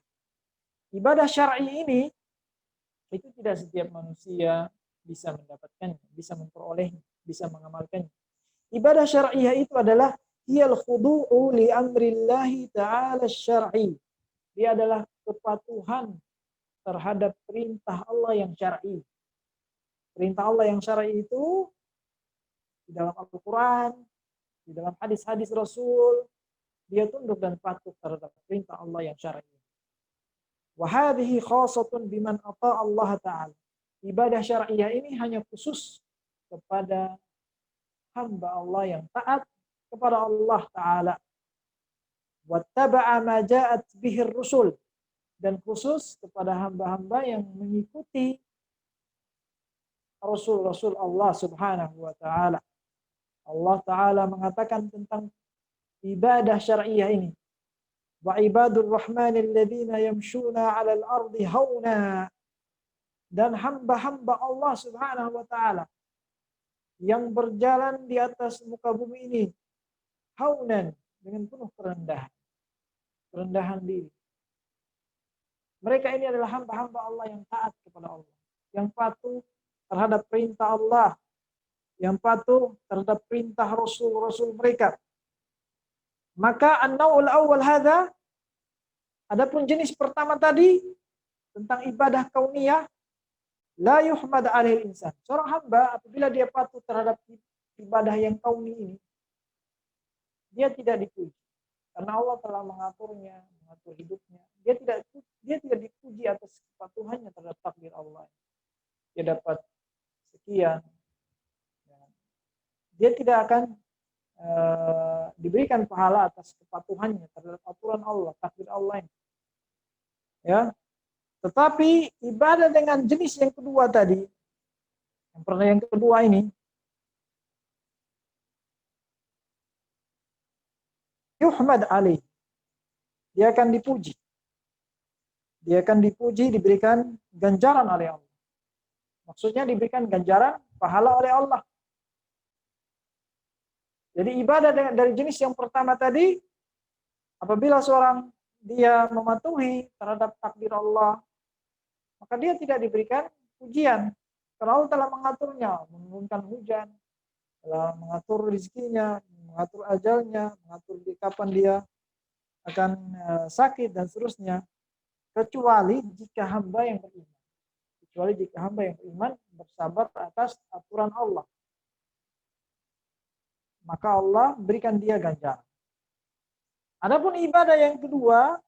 S1: Ibadah syar'i ini itu tidak setiap manusia bisa mendapatkannya, bisa memperolehnya, bisa mengamalkannya. Ibadah syar'iyyah itu adalah hiyal khudu'u li amrillahi ta'ala syar'i. Dia adalah kepatuhan terhadap perintah Allah yang syar'i. Perintah Allah yang syar'i itu di dalam Al-Quran, di dalam hadis-hadis Rasul, dia tunduk dan patuh terhadap perintah Allah yang syar'i. Wa hadhihi khassatun biman ata Allah Ta'ala. Ibadah syariah ini hanya khusus kepada hamba Allah yang taat kepada Allah Ta'ala. Wattaba'a ma ja'at bihi rusul, dan khusus kepada hamba-hamba yang mengikuti Rasul-Rasul Allah Subhanahu wa Ta'ala. Allah Ta'ala mengatakan tentang ibadah syariah ini, wa ibadur rahmanil ladzina yamshuna 'alal ardi hauna, dan hamba-hamba Allah Subhanahu wa Ta'ala yang berjalan di atas muka bumi ini haunan, dengan penuh kerendahan diri. Mereka ini adalah hamba-hamba Allah yang taat kepada Allah, yang patuh terhadap perintah Allah, yang patuh terhadap perintah Rasul-Rasul mereka. Maka an-naw'ul awwal hadza, adapun jenis pertama tadi tentang ibadah kauniyah, la yuhmad 'alaihi insan. Seorang hamba apabila dia patuh terhadap ibadah yang kauni ini, dia tidak dipuji karena Allah telah mengaturnya, mengatur hidupnya. Dia tidak dipuji atas kepatuhannya terhadap takdir Allah. Dia dapat sekian. Dia tidak akan diberikan pahala atas kepatuhannya terhadap aturan Allah, takdir Allah ini. Ya. Tetapi ibadah dengan jenis yang kedua tadi, yang kedua ini, yuhmad alaih, dia akan dipuji. Dia akan dipuji, diberikan ganjaran oleh Allah. Maksudnya diberikan ganjaran pahala oleh Allah. Jadi ibadah dari jenis yang pertama tadi, apabila seorang dia mematuhi terhadap takdir Allah, maka dia tidak diberikan pujian. Karena Allah telah mengaturnya, menurunkan hujan, telah mengatur rezekinya, mengatur ajalnya, mengatur di kapan dia akan sakit dan seterusnya. Kecuali jika hamba yang beriman. Kecuali jika hamba yang beriman bersabar atas aturan Allah. Maka Allah berikan dia ganjaran. Adapun ibadah yang kedua,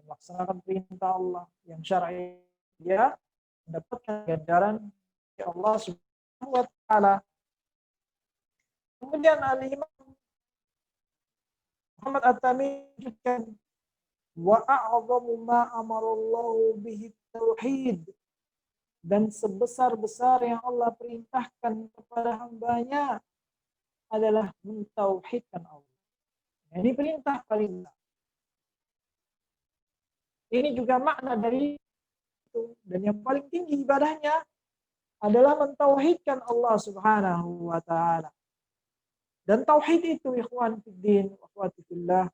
S1: melaksanakan perintah Allah yang syar'i, dia mendapatkan ganjaran dari Allah Subhanahu wa Ta'ala. Kemudian Al-Imam Muhammad At-Tamimi menyebutkan, wa a'zamu ma amarallahu bihi tauhid, dan sebesar-besar yang Allah perintahkan kepada hambanya adalah mentauhidkan Allah. Ini perintah paling besar. Ini juga makna dari itu, dan yang paling tinggi ibadahnya adalah mentauhidkan Allah Subhanahu wa Ta'ala. Dan tauhid itu, ikhwan fiddin wa akhwati fillah,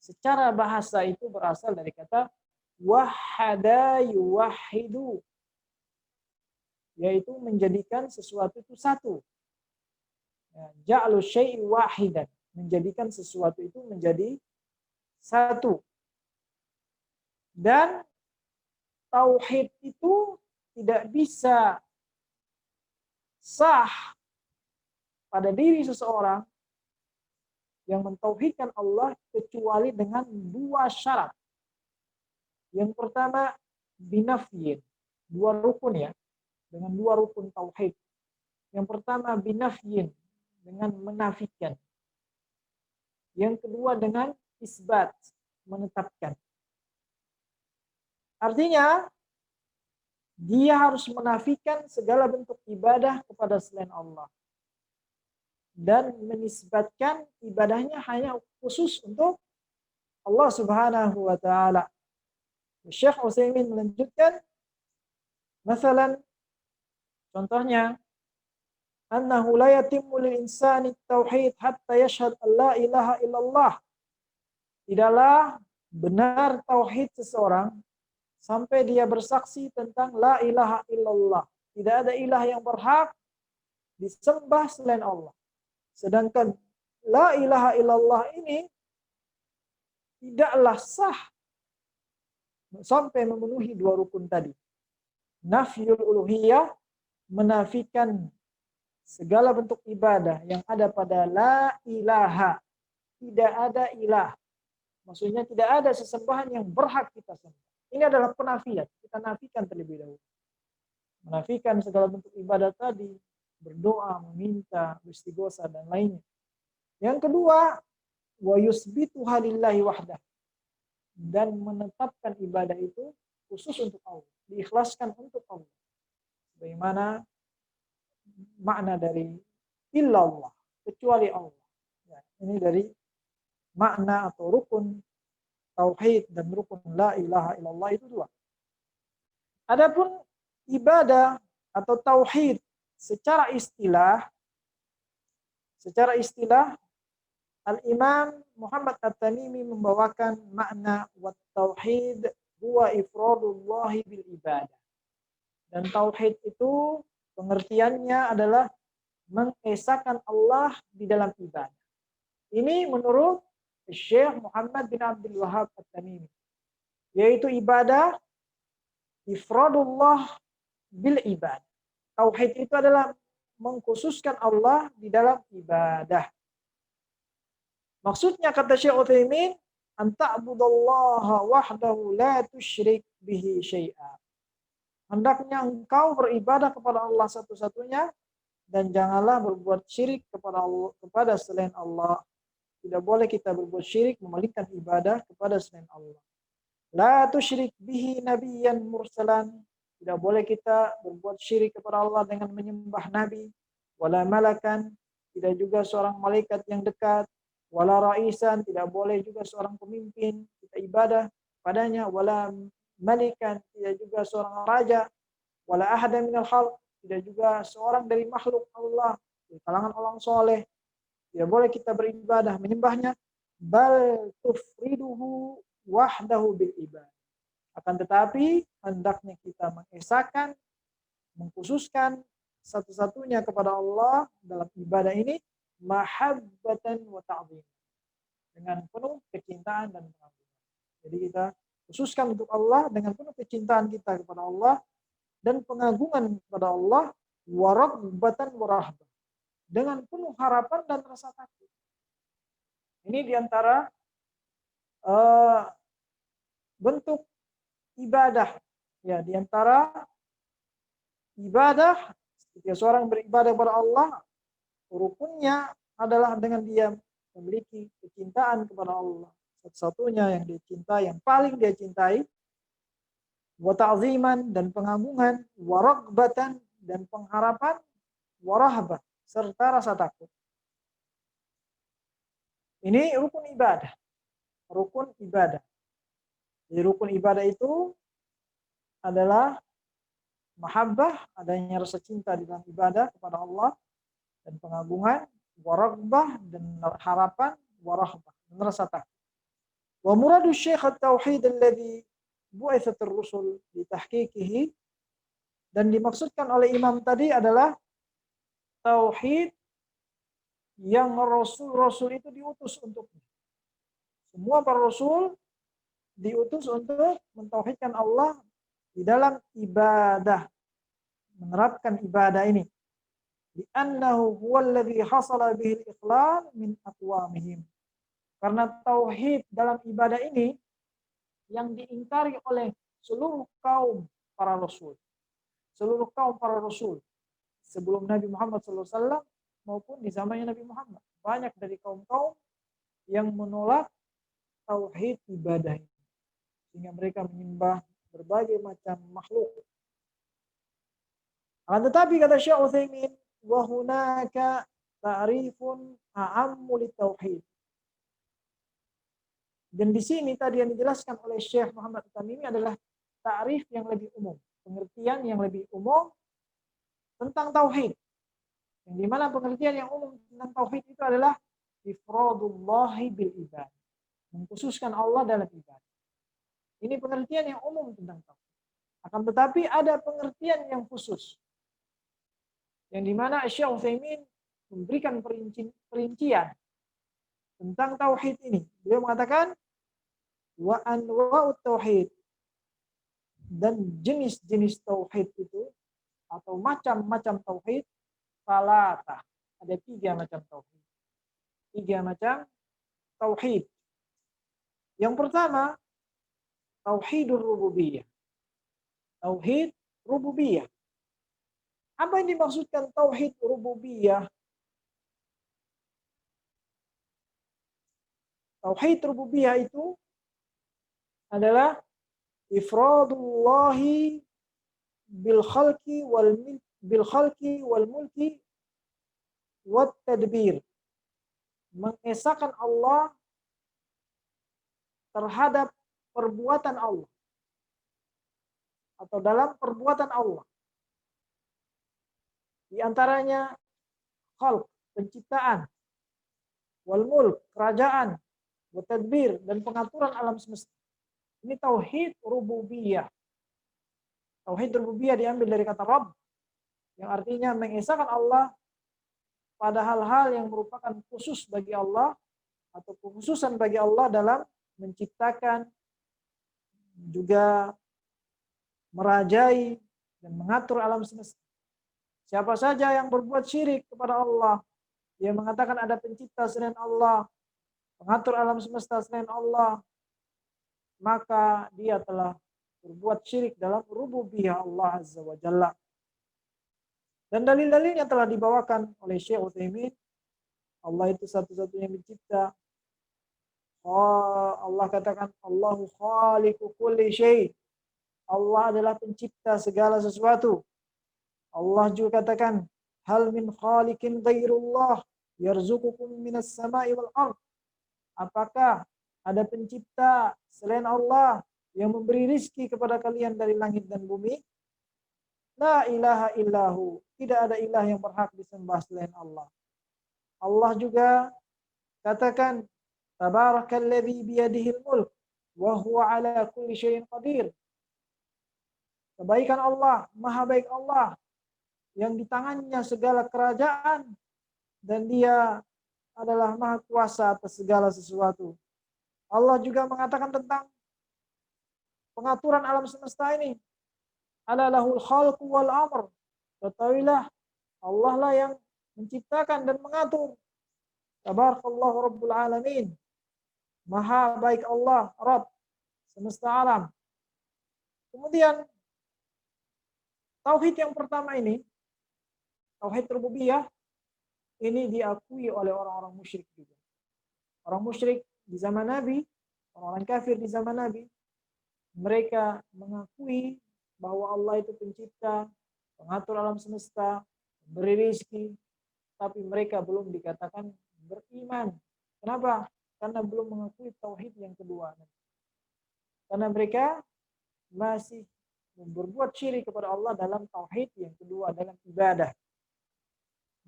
S1: secara bahasa itu berasal dari kata wahada yuwahidu, yaitu menjadikan sesuatu itu satu. Ja'lu syai'i wahidan, menjadikan sesuatu itu menjadi satu. Dan tauhid itu tidak bisa sah pada diri seseorang yang mentauhidkan Allah kecuali dengan dua syarat. Yang pertama binafyin, dua rukun ya, dengan dua rukun tauhid. Yang pertama binafyin, dengan menafikan. Yang kedua dengan isbat, menetapkan. Artinya dia harus menafikan segala bentuk ibadah kepada selain Allah dan menisbatkan ibadahnya hanya khusus untuk Allah Subhanahu wa Ta'ala. Syekh Utsaimin melanjutkan, masalan, contohnya, annahu la yatimmu lil insani tauhid hatta yashhad an la ilaha illallah. Tidaklah benar tauhid seseorang sampai dia bersaksi tentang la ilaha illallah. Tidak ada ilah yang berhak disembah selain Allah. Sedangkan la ilaha illallah ini tidaklah sah sampai memenuhi dua rukun tadi. Nafyul uluhiyah, menafikan segala bentuk ibadah yang ada pada la ilaha, tidak ada ilah. Maksudnya tidak ada sesembahan yang berhak kita sembah. Ini adalah penafian. Kita nafikan terlebih dahulu. Menafikan segala bentuk ibadah tadi, berdoa, meminta, beristighosa dan lainnya. Yang kedua, wa yusbituha lillahi wahdah, dan menetapkan ibadah itu khusus untuk Allah, diikhlaskan untuk Allah. Bagaimana makna dari illallah, kecuali Allah. Ya, ini dari makna atau rukun tauhid dan rukun la ilaha illallah itu dua. Adapun ibadah atau tauhid secara istilah Al-Imam Muhammad At-Tamimi membawakan makna wat tauhid huwa ifradullahi bil ibadah. Dan tauhid itu pengertiannya adalah mengesahkan Allah di dalam ibadah. Ini menurut Syekh Muhammad bin Abdul Wahhab At-Tamimi, yaitu ibadah ifradullah bil ibadah. Tauhid itu adalah mengkhususkan Allah di dalam ibadah. Maksudnya kata Syekh Utsaimin, anta'budallaha wahdahu la tusyrik bihi syai'a. Hendaknya engkau beribadah kepada Allah satu-satunya dan janganlah berbuat syirik kepada Allah, kepada selain Allah. Tidak boleh kita berbuat syirik, memalingkan ibadah kepada selain Allah. La tusyrik bihi nabiyyan mursalan. Tidak boleh kita berbuat syirik kepada Allah dengan menyembah nabi, wala malakan, tidak juga seorang malaikat yang dekat, wala raisan, tidak boleh juga seorang pemimpin kita ibadah padanya, wala malikan, tidak juga seorang raja, wala ahada minal khalq, tidak juga seorang dari makhluk Allah di kalangan orang soleh. Tidak boleh kita beribadah menyembahnya, bal tufriduhu wahdahu bil ibadah. Akan tetapi hendaknya kita mengesahkan, mengkhususkan satu-satunya kepada Allah dalam ibadah ini, mahabbatan wa ta'zim, dengan penuh kecintaan dan pengagungan. Jadi kita khususkan untuk Allah dengan penuh kecintaan kita kepada Allah dan pengagungan kepada Allah, wa raghbatan wa rahbah, dengan penuh harapan dan rasa takut. Ini diantara bentuk ibadah, ya, diantara ibadah ketika seorang beribadah kepada Allah, rukunnya adalah dengan dia memiliki kecintaan kepada Allah, satu-satunya yang dia cintai, yang paling dia cintai, wa ta'ziman, dan pengagungan, wa raghbatan, dan pengharapan, wa rahbah, serta rasa takut. Ini rukun ibadah. Rukun ibadah. Jadi rukun ibadah itu adalah mahabbah, adanya rasa cinta di dalam ibadah kepada Allah, dan pengagungan, waraghbah, dan harapan, warahbah, dan rasa takut. Wa muradu syekh at-tauhid alladhi bu'ithat ar-rusul li tahqiqihi, dan dimaksudkan oleh imam tadi adalah tauhid yang rasul-rasul itu diutus untuknya. Semua para rasul diutus untuk mentauhidkan Allah di dalam ibadah, menerapkan ibadah ini. Li'annahu huwallazi hasala bihil iqlal min aqwamihim. Karena tauhid dalam ibadah ini yang diingkari oleh seluruh kaum para rasul. Seluruh kaum para rasul sebelum Nabi Muhammad SAW maupun di zamannya Nabi Muhammad. Banyak dari kaum-kaum yang menolak tauhid ibadah ini, sehingga mereka menyembah berbagai macam makhluk. Akan tetapi kata Syekh Utsaimin, wa hunaka ta'rifun a'ammu litauhid. Dan di sini tadi yang dijelaskan oleh Syekh Muhammad At-Tamimi adalah ta'rif yang lebih umum, pengertian yang lebih umum tentang tauhid. Yang dimana pengertian yang umum tentang tauhid itu adalah ifradullahi bil ibadah, mengkhususkan Allah dalam ibadah. Ini pengertian yang umum tentang tauhid. Akan tetapi ada pengertian yang khusus, yang dimana Syekh Utsaimin memberikan perincian tentang tauhid ini. Beliau mengatakan wa anwa'ut tauhid, dan jenis-jenis tauhid itu atau macam-macam tauhid, salatah. Ada 3 macam tauhid. 3 macam tauhid. Yang pertama, tauhidur rububiyah. Tauhid rububiyah. Apa yang dimaksudkan tauhid rububiyah? Tauhid rububiyah itu adalah ifradullahi bil khalqi wal mulki wat tadbir. Mengesahkan Allah terhadap perbuatan Allah atau dalam perbuatan Allah. Di antaranya khalq, penciptaan, wal mulk, kerajaan, wat tadbir, dan pengaturan alam semesta. Ini tauhid rububiyah. Tauhid rububiyah diambil dari kata Rabb, yang artinya mengesahkan Allah pada hal-hal yang merupakan khusus bagi Allah atau kekhususan bagi Allah dalam menciptakan, juga merajai dan mengatur alam semesta. Siapa saja yang berbuat syirik kepada Allah, dia mengatakan ada pencipta selain Allah, pengatur alam semesta selain Allah, maka dia telah berbuat syirik dalam rububiyah Allah Azza wa Jalla. Dan dalil-dalilnya telah dibawakan oleh Syekh Utsaimin. Allah itu satu-satunya mencipta. Allah katakan Allahu khaliqu kulli syai. Allah adalah pencipta segala sesuatu. Allah juga katakan hal min khaliqin ghairullah yarzuqukum minas sama'i wal ard. Apakah ada pencipta selain Allah yang memberi rizki kepada kalian dari langit dan bumi? La ilaha illahu. Tidak ada ilah yang berhak disembah selain Allah. Allah juga katakan tabarakalladzi biyadihil mulk wa huwa ala kulli syai'in qadir. Kebaikan Allah, maha baik Allah, yang di tangannya segala kerajaan dan dia adalah maha kuasa atas segala sesuatu. Allah juga mengatakan tentang pengaturan alam semesta ini. Ala lahul khalqu wal amr. Ketahuilah Allah lah yang menciptakan dan mengatur. Tabarakallahu rabbul alamin. Maha baik Allah, Rabb semesta alam. Kemudian tauhid yang pertama ini, tauhid rububiyah, ini diakui oleh orang-orang musyrik juga. Orang musyrik di zaman Nabi, orang-orang kafir di zaman Nabi, mereka mengakui bahwa Allah itu pencipta, pengatur alam semesta, beri rizki, tapi mereka belum dikatakan beriman. Kenapa? Karena belum mengakui tauhid yang kedua. Karena mereka masih berbuat syirik kepada Allah dalam tauhid yang kedua, dalam ibadah.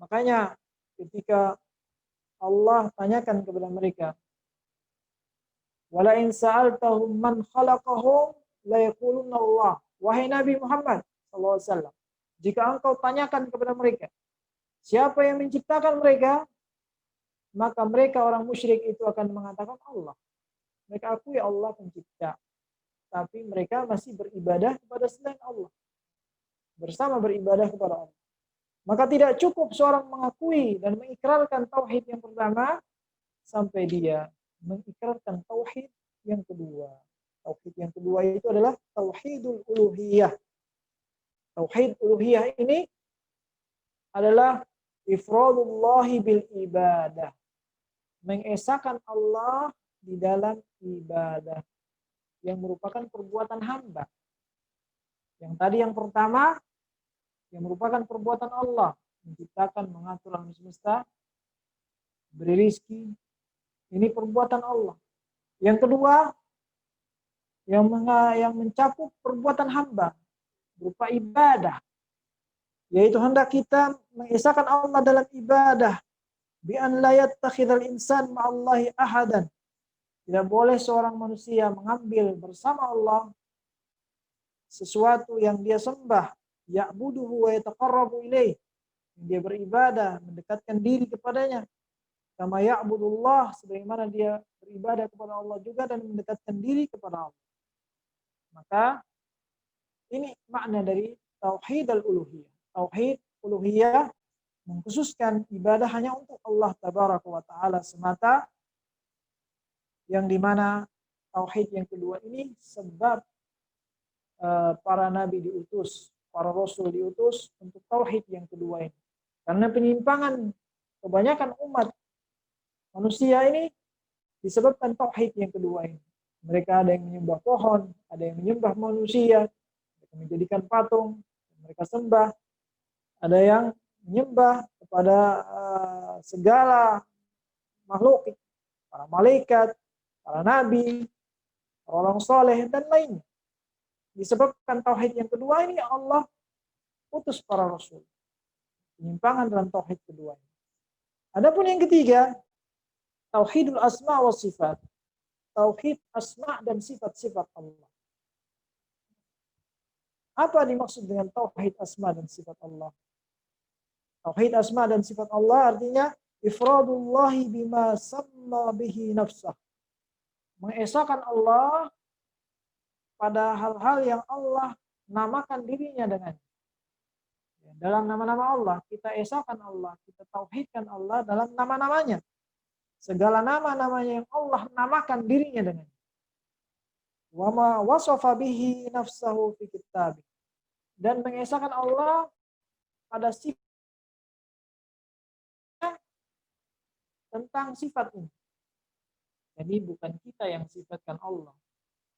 S1: Makanya ketika Allah tanyakan kepada mereka, wala in sa'altahum man khalaqahum la yaqulunna Allah. Wahai Nabi Muhammad SAW, jika engkau tanyakan kepada mereka, siapa yang menciptakan mereka, maka mereka orang musyrik itu akan mengatakan Allah. Mereka akui Allah pencipta, tapi mereka masih beribadah kepada selain Allah. Bersama beribadah kepada Allah. Maka tidak cukup seorang mengakui dan mengikrarkan tauhid yang pertama sampai dia mengikrarkan tauhid yang kedua. Tauhid yang kedua itu adalah tauhidul uluhiyah. Tauhid uluhiyah ini adalah ifradullahi bil ibadah. Mengesahkan Allah di dalam ibadah yang merupakan perbuatan hamba. Yang tadi yang pertama yang merupakan perbuatan Allah, menciptakan, mengatur alam semesta, beri rizki, ini perbuatan Allah. Yang kedua, yang mencakup perbuatan hamba berupa ibadah, yaitu hendak kita mengesahkan Allah dalam ibadah, bi an la yattakhidhal insan ma'allahi ahadan. Tidak boleh seorang manusia mengambil bersama Allah sesuatu yang dia sembah, ya'buduhu wa yataqarrabu ilaih, dia beribadah, mendekatkan diri kepadanya. Kama ya'budullah, sebagaimana dia beribadah kepada Allah juga dan mendekatkan diri kepada Allah. Maka ini makna dari tauhid al-uluhiyah. Tauhid uluhiyah mengkhususkan ibadah hanya untuk Allah Tabaraka wa Ta'ala semata, yang dimana tauhid yang kedua ini sebab para nabi diutus, para rasul diutus untuk tauhid yang kedua ini. Karena penyimpangan kebanyakan umat manusia ini disebabkan tauhid yang kedua ini. Mereka ada yang menyembah pohon, ada yang menyembah manusia, mereka menjadikan patung, mereka sembah, ada yang menyembah kepada segala makhluk, para malaikat, para nabi, para orang soleh, dan lainnya. Disebabkan tauhid yang kedua ini Allah utus para rasul. Penyimpangan dalam tauhid kedua ini. Adapun yang ketiga, tauhidul asma wa sifat. Tauhid asma dan sifat-sifat Allah. Apa dimaksud dengan tauhid asma dan sifat Allah? Tauhid asma dan sifat Allah artinya ifradullahi bima samma bihi nafsah. Mengesahkan Allah pada hal-hal yang Allah namakan dirinya dengan. Dalam nama-nama Allah, kita esahkan Allah, kita tauhidkan Allah dalam nama-namanya. Segala nama-namanya yang Allah namakan dirinya dengan. Wa ma wasafa bihi nafsahu fi kitabih. Dan mengesahkan Allah pada sifat tentang sifat ini. Jadi bukan kita yang sifatkan Allah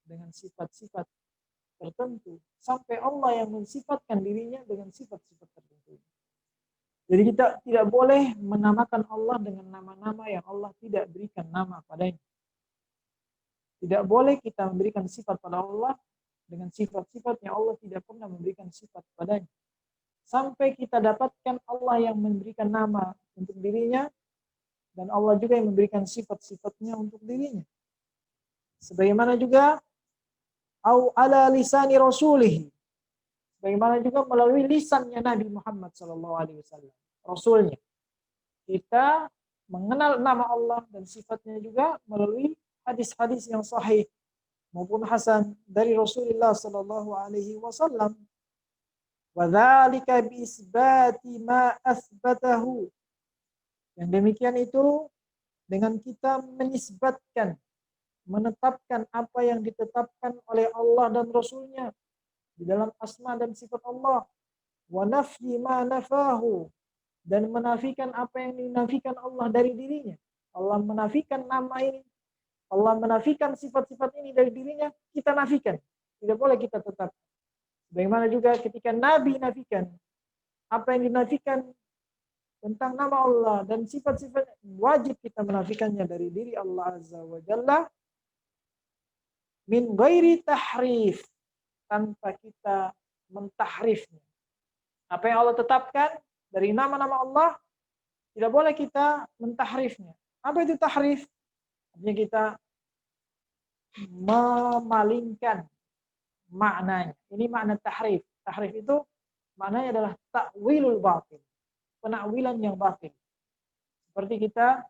S1: dengan sifat-sifat tertentu, sampai Allah yang mensifatkan dirinya dengan sifat-sifat tertentu. Jadi kita tidak boleh menamakan Allah dengan nama-nama yang Allah tidak berikan nama padanya. Tidak boleh kita memberikan sifat pada Allah dengan sifat-sifat yang Allah tidak pernah memberikan sifat padanya. Sampai kita dapatkan Allah yang memberikan nama untuk dirinya, dan Allah juga yang memberikan sifat-sifatnya untuk dirinya. Sebagaimana juga au ala lisani rasulih. Bagaimana juga melalui lisannya Nabi Muhammad SAW, Rasulnya. Kita mengenal nama Allah dan sifatnya juga melalui hadis-hadis yang sahih maupun hasan dari Rasulullah SAW. Wadzalika biisbati ma asbatahu. Yang demikian itu dengan kita menisbatkan, menetapkan apa yang ditetapkan oleh Allah dan Rasulnya di dalam asma dan sifat Allah, wa nafyi ma nafahu, dan menafikan apa yang dinafikan Allah dari dirinya. Allah menafikan nama ini, Allah menafikan sifat-sifat ini dari dirinya, kita nafikan. Tidak boleh kita tetap. Bagaimana juga ketika Nabi nafikan apa yang dinafikan tentang nama Allah dan sifat-sifat, wajib kita menafikannya dari diri Allah Azza wa Jalla min ghairi tahrif, tanpa kita mentahrifnya. Apa yang Allah tetapkan dari nama-nama Allah, tidak boleh kita mentahrifnya. Apa itu tahrif? Artinya kita memalingkan maknanya. Ini makna tahrif. Tahrif itu maknanya adalah ta'wilul batil, penakwilan yang batil. Seperti kita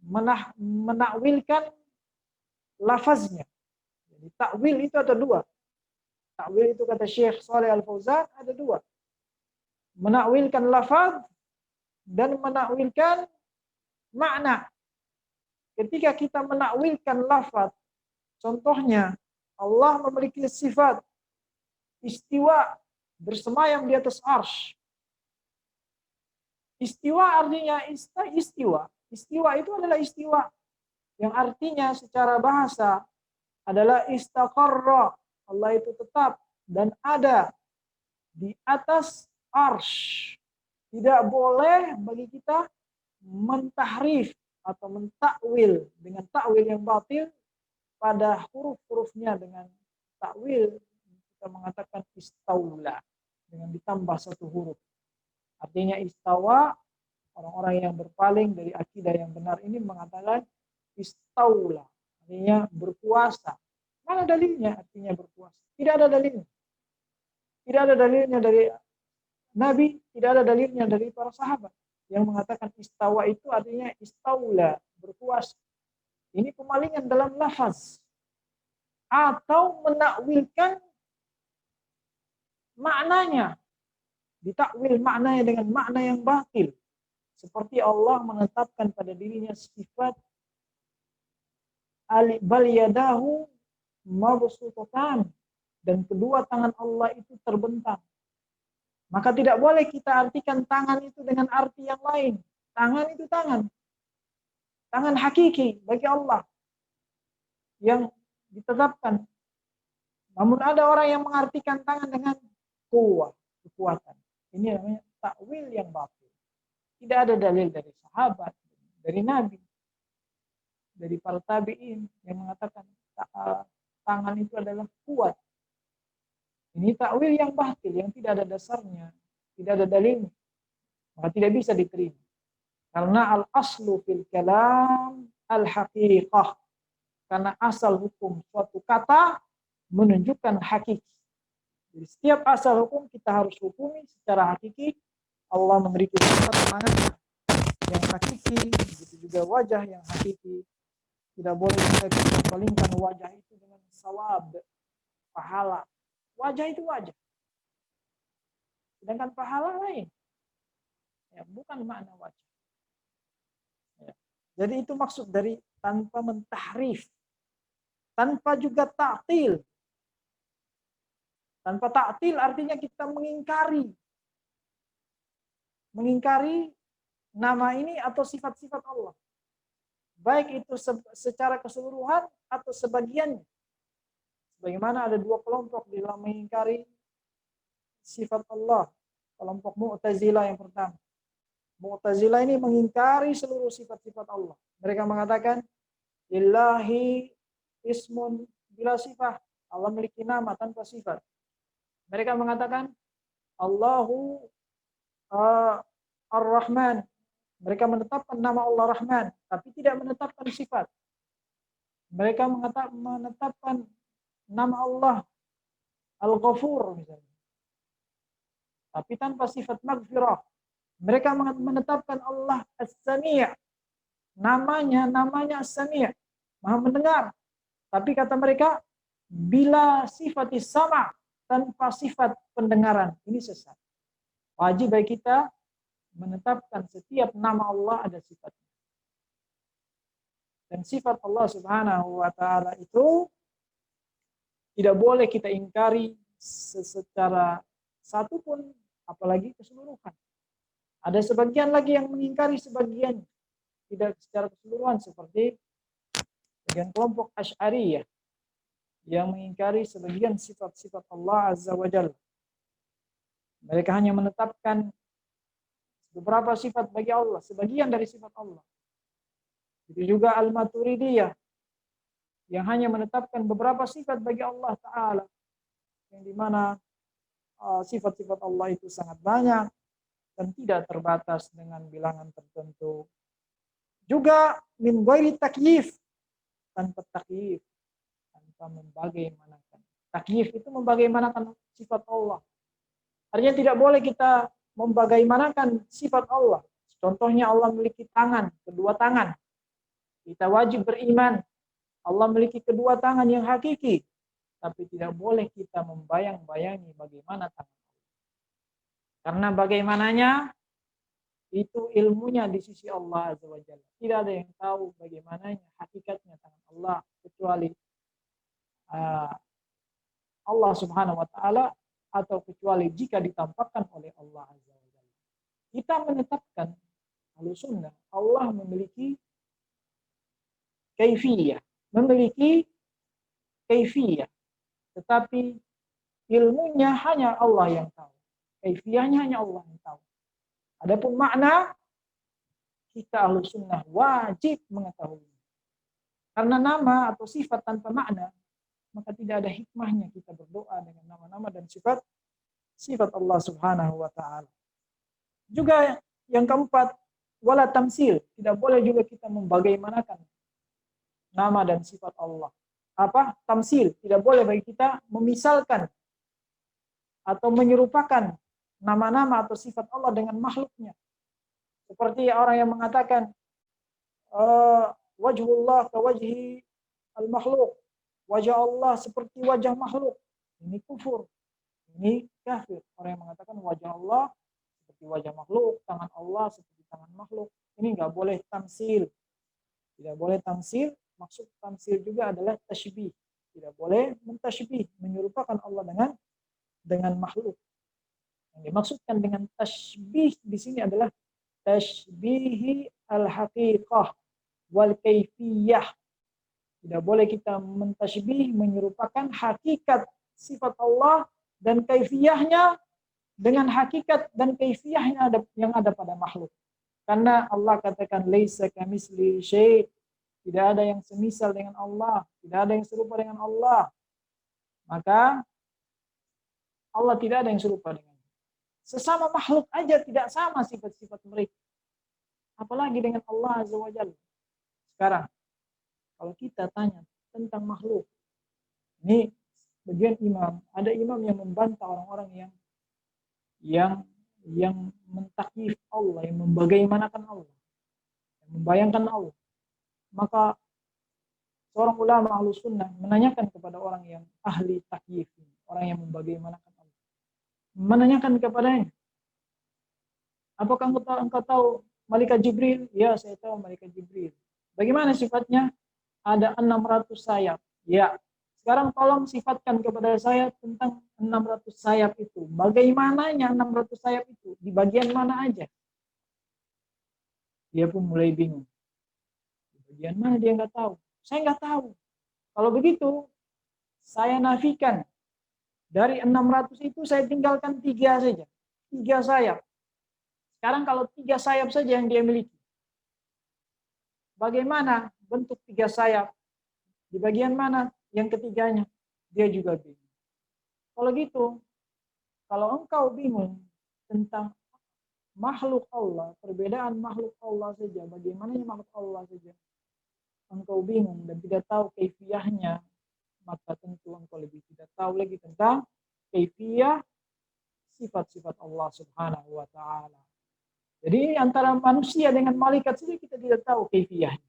S1: menakwilkan lafaznya. Jadi takwil itu ada dua. Takwil itu kata Syekh Shalih Al-Fauzan ada dua. Menakwilkan lafaz dan menakwilkan makna. Ketika kita menakwilkan lafaz, contohnya Allah memiliki sifat istiwa, bersemayam di atas arsy. Istiwa artinya istiwa. Istiwa itu adalah istiwa yang artinya secara bahasa adalah istaqarra. Allah itu tetap dan ada di atas arsy. Tidak boleh bagi kita mentahrif atau mentakwil dengan takwil yang batil pada huruf-hurufnya, dengan takwil kita mengatakan istaula dengan ditambah satu huruf. Artinya istawa, orang-orang yang berpaling dari akidah yang benar ini mengatakan istaula, artinya berkuasa. Mana dalilnya artinya berkuasa? Tidak ada dalilnya. Tidak ada dalilnya dari Nabi, tidak ada dalilnya dari para sahabat yang mengatakan istawa itu artinya istaula, berkuasa. Ini pemalingan dalam lafaz atau menakwilkan maknanya. ditakwil maknanya dengan makna yang batil. Seperti Allah menetapkan pada dirinya sifat bal yadahu mabsutatan, dan kedua tangan Allah itu terbentang. Maka tidak boleh kita artikan tangan itu dengan arti yang lain. Tangan itu tangan. Tangan hakiki bagi Allah yang ditetapkan. Namun ada orang yang mengartikan tangan dengan kuat, kekuatan. Ini namanya takwil yang batil. Tidak ada dalil dari sahabat, dari Nabi, dari para tabi'in yang mengatakan tangan itu adalah kuat. Ini takwil yang batil, yang tidak ada dasarnya, tidak ada dalilnya. Maka tidak bisa diterima. Karena al-aslu fil kalam al-haqiqah. Karena asal hukum suatu kata menunjukkan hakiki. Jadi setiap asal hukum kita harus hukumi secara hakiki. Allah memiliki sifat tangan yang hakiki, begitu juga wajah yang hakiki. Tidak boleh kita palingkan wajah itu dengan sawab, pahala. Wajah itu wajah. Sedangkan pahala lain. Ya, bukan makna wajah. Ya. Jadi itu maksud dari tanpa mentahrif. Tanpa juga ta'til. Tanpa ta'til artinya kita mengingkari. Mengingkari nama ini atau sifat-sifat Allah. Baik itu secara keseluruhan atau sebagiannya. Bagaimana ada dua kelompok di dalam mengingkari sifat Allah. Kelompok Mu'tazilah yang pertama. Mu'tazilah ini mengingkari seluruh sifat-sifat Allah. Mereka mengatakan, Lillahi ismun bila sifat. Allah memiliki nama tanpa sifat. Mereka mengatakan, Allahu Ar-Rahman. Mereka menetapkan nama Allah Rahman, tapi tidak menetapkan sifat. Mereka menetapkan nama Allah Al-Ghafur misalnya, tapi tanpa sifat maghfirah. Mereka menetapkan Allah As-Sami'. Namanya As-Sami', Maha mendengar. Tapi kata mereka, bila sifat sama, tanpa sifat pendengaran. Ini sesat. Wajib bagi kita menetapkan setiap nama Allah ada sifatnya. Dan sifat Allah Subhanahu wa taala itu tidak boleh kita ingkari secara satu pun, apalagi keseluruhan. Ada sebagian lagi yang mengingkari sebagian, tidak secara keseluruhan, seperti bagian kelompok Asy'ariyah yang mengingkari sebagian sifat-sifat Allah Azza wa Jalla. Mereka hanya menetapkan beberapa sifat bagi Allah, sebagian dari sifat Allah. Itu juga Al-Maturidiyah yang hanya menetapkan beberapa sifat bagi Allah Ta'ala, yang dimana sifat-sifat Allah itu sangat banyak dan tidak terbatas dengan bilangan tertentu. Juga min ghairi takyif, tanpa takyif, tanpa membagaimanakan. Takyif itu membagaimanakan sifat Allah. Artinya tidak boleh kita membagaimanakan sifat Allah. Contohnya Allah memiliki tangan, kedua tangan. Kita wajib beriman Allah memiliki kedua tangan yang hakiki. Tapi tidak boleh kita membayang-bayangi bagaimana tangan Allah. Karena bagaimananya itu ilmunya di sisi Allah Azza wa Jalla. Tidak ada yang tahu bagaimananya hakikatnya tangan Allah kecuali Allah Subhanahu wa taala, atau kecuali jika ditampakkan oleh Allah Azza wa Jalla. Kita menetapkan Ahlussunnah Allah memiliki kaifiyah, tetapi ilmunya hanya Allah yang tahu. Kaifiyahnya hanya Allah yang tahu. Adapun makna, kita Ahlussunnah wajib mengetahui. Karena nama atau sifat tanpa makna, maka tidak ada hikmahnya kita berdoa dengan nama-nama dan sifat Allah Subhanahu wa taala. Juga yang keempat, wala tamsil, tidak boleh juga kita membagaimanakan nama dan sifat Allah. Apa? Tamsil, tidak boleh bagi kita memisalkan atau menyerupakan nama-nama atau sifat Allah dengan makhluknya. Seperti orang yang mengatakan wajhullah ka wajhi al-makhluk. Wajah Allah seperti wajah makhluk. Ini kufur. Ini kafir. Orang yang mengatakan wajah Allah seperti wajah makhluk, tangan Allah seperti tangan makhluk. Ini nggak boleh tamsil. Tidak boleh tamsil. Maksud tamsil juga adalah tashbih. Tidak boleh mentashbih, menyerupakan Allah dengan makhluk. Yang dimaksudkan dengan tashbih di sini adalah tashbihi al-haqiqah wal kaifiyah. Tidak boleh kita mentashbih, menyerupakan hakikat sifat Allah dan kaifiyahnya dengan hakikat dan kaifiyahnya yang ada pada makhluk. Karena Allah katakan laisa kamitsli syai', tidak ada yang semisal dengan Allah, tidak ada yang serupa dengan Allah. Maka Allah tidak ada yang serupa dengannya. Sesama makhluk aja tidak sama sifat-sifat mereka. Apalagi dengan Allah Azza wa Jalla. Sekarang, kalau kita tanya tentang makhluk, ini bagian imam, ada imam yang membantah orang-orang yang mentakyif Allah, yang membagaimanakan Allah, yang membayangkan Allah. Maka seorang ulama Ahlus Sunnah menanyakan kepada orang yang ahli takyif, orang yang membagaimanakan Allah. Menanyakan kepadanya, apakah engkau tahu malaikat Jibril? Ya, saya tahu malaikat Jibril. Bagaimana sifatnya? Ada 600 sayap. Ya. Sekarang tolong sifatkan kepada saya tentang 600 sayap itu. Bagaimananya 600 sayap itu? Di bagian mana aja? Dia pun mulai bingung. Di bagian mana dia nggak tahu? Saya nggak tahu. Kalau begitu, saya nafikan. Dari 600 itu saya tinggalkan 3 saja. 3 sayap. Sekarang kalau 3 sayap saja yang dia miliki. Bagaimana bentuk 3 sayap? Di bagian mana yang ketiganya? Dia juga bingung. Kalau gitu, kalau engkau bingung tentang makhluk Allah, perbedaan makhluk Allah saja, bagaimana makhluk Allah saja, engkau bingung dan tidak tahu kaifiyahnya, maka tentu engkau lebih tidak tahu lagi tentang kaifiyah sifat-sifat Allah Subhanahu wa taala. Jadi antara manusia dengan malaikat saja kita tidak tahu kaifiyahnya.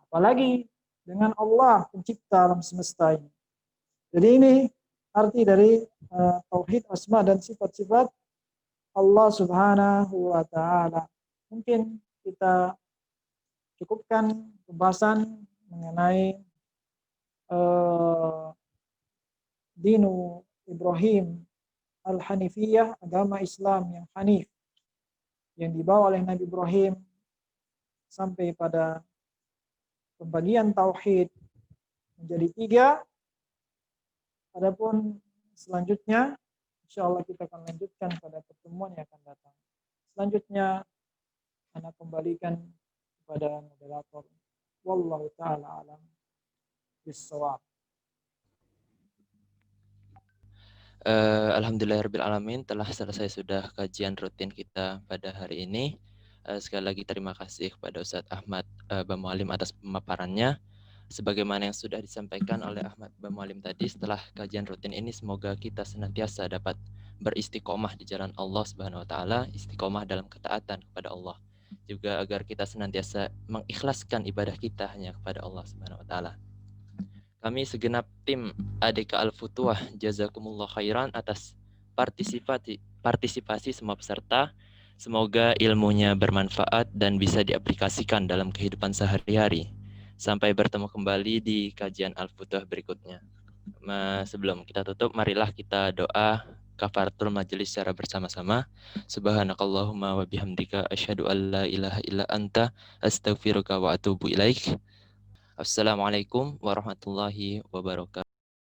S1: Apalagi dengan Allah pencipta alam semesta ini. Jadi ini arti dari tauhid asma dan sifat-sifat Allah Subhanahu wa taala. Mungkin kita cukupkan pembahasan mengenai dinu Ibrahim al-Hanifiyah, agama Islam yang hanif, yang dibawa oleh Nabi Ibrahim sampai pada pembagian tauhid menjadi 3. Adapun selanjutnya, insya Allah kita akan lanjutkan pada pertemuan yang akan datang. Selanjutnya, saya kembalikan kepada moderator. Wallahu ta'ala alam bis-shawab.
S2: Alhamdulillahirrahmanirrahim, telah selesai sudah kajian rutin kita pada hari ini. Sekali lagi terima kasih kepada Ustadz Ahmad Bamualim atas pemaparannya. Sebagaimana yang sudah disampaikan oleh Ahmad Bamualim tadi, setelah kajian rutin ini semoga kita senantiasa dapat beristiqomah di jalan Allah Subhanahu wa taala, istiqomah dalam ketaatan kepada Allah. Juga agar kita senantiasa mengikhlaskan ibadah kita hanya kepada Allah Subhanahu wa taala. Kami segenap tim ADK Al-Futuah jazakumullah khairan atas partisipasi semua peserta. Semoga ilmunya bermanfaat dan bisa diaplikasikan dalam kehidupan sehari-hari. Sampai bertemu kembali di kajian Al-Futuah berikutnya. Sebelum kita tutup, marilah kita doa kafaratul majelis secara bersama-sama. Subhanakallahumma wa bihamdika asyhadu an la ilaha illa anta astaghfiruka wa atubu ilaik. Assalamualaikum warahmatullahi wabarakatuh.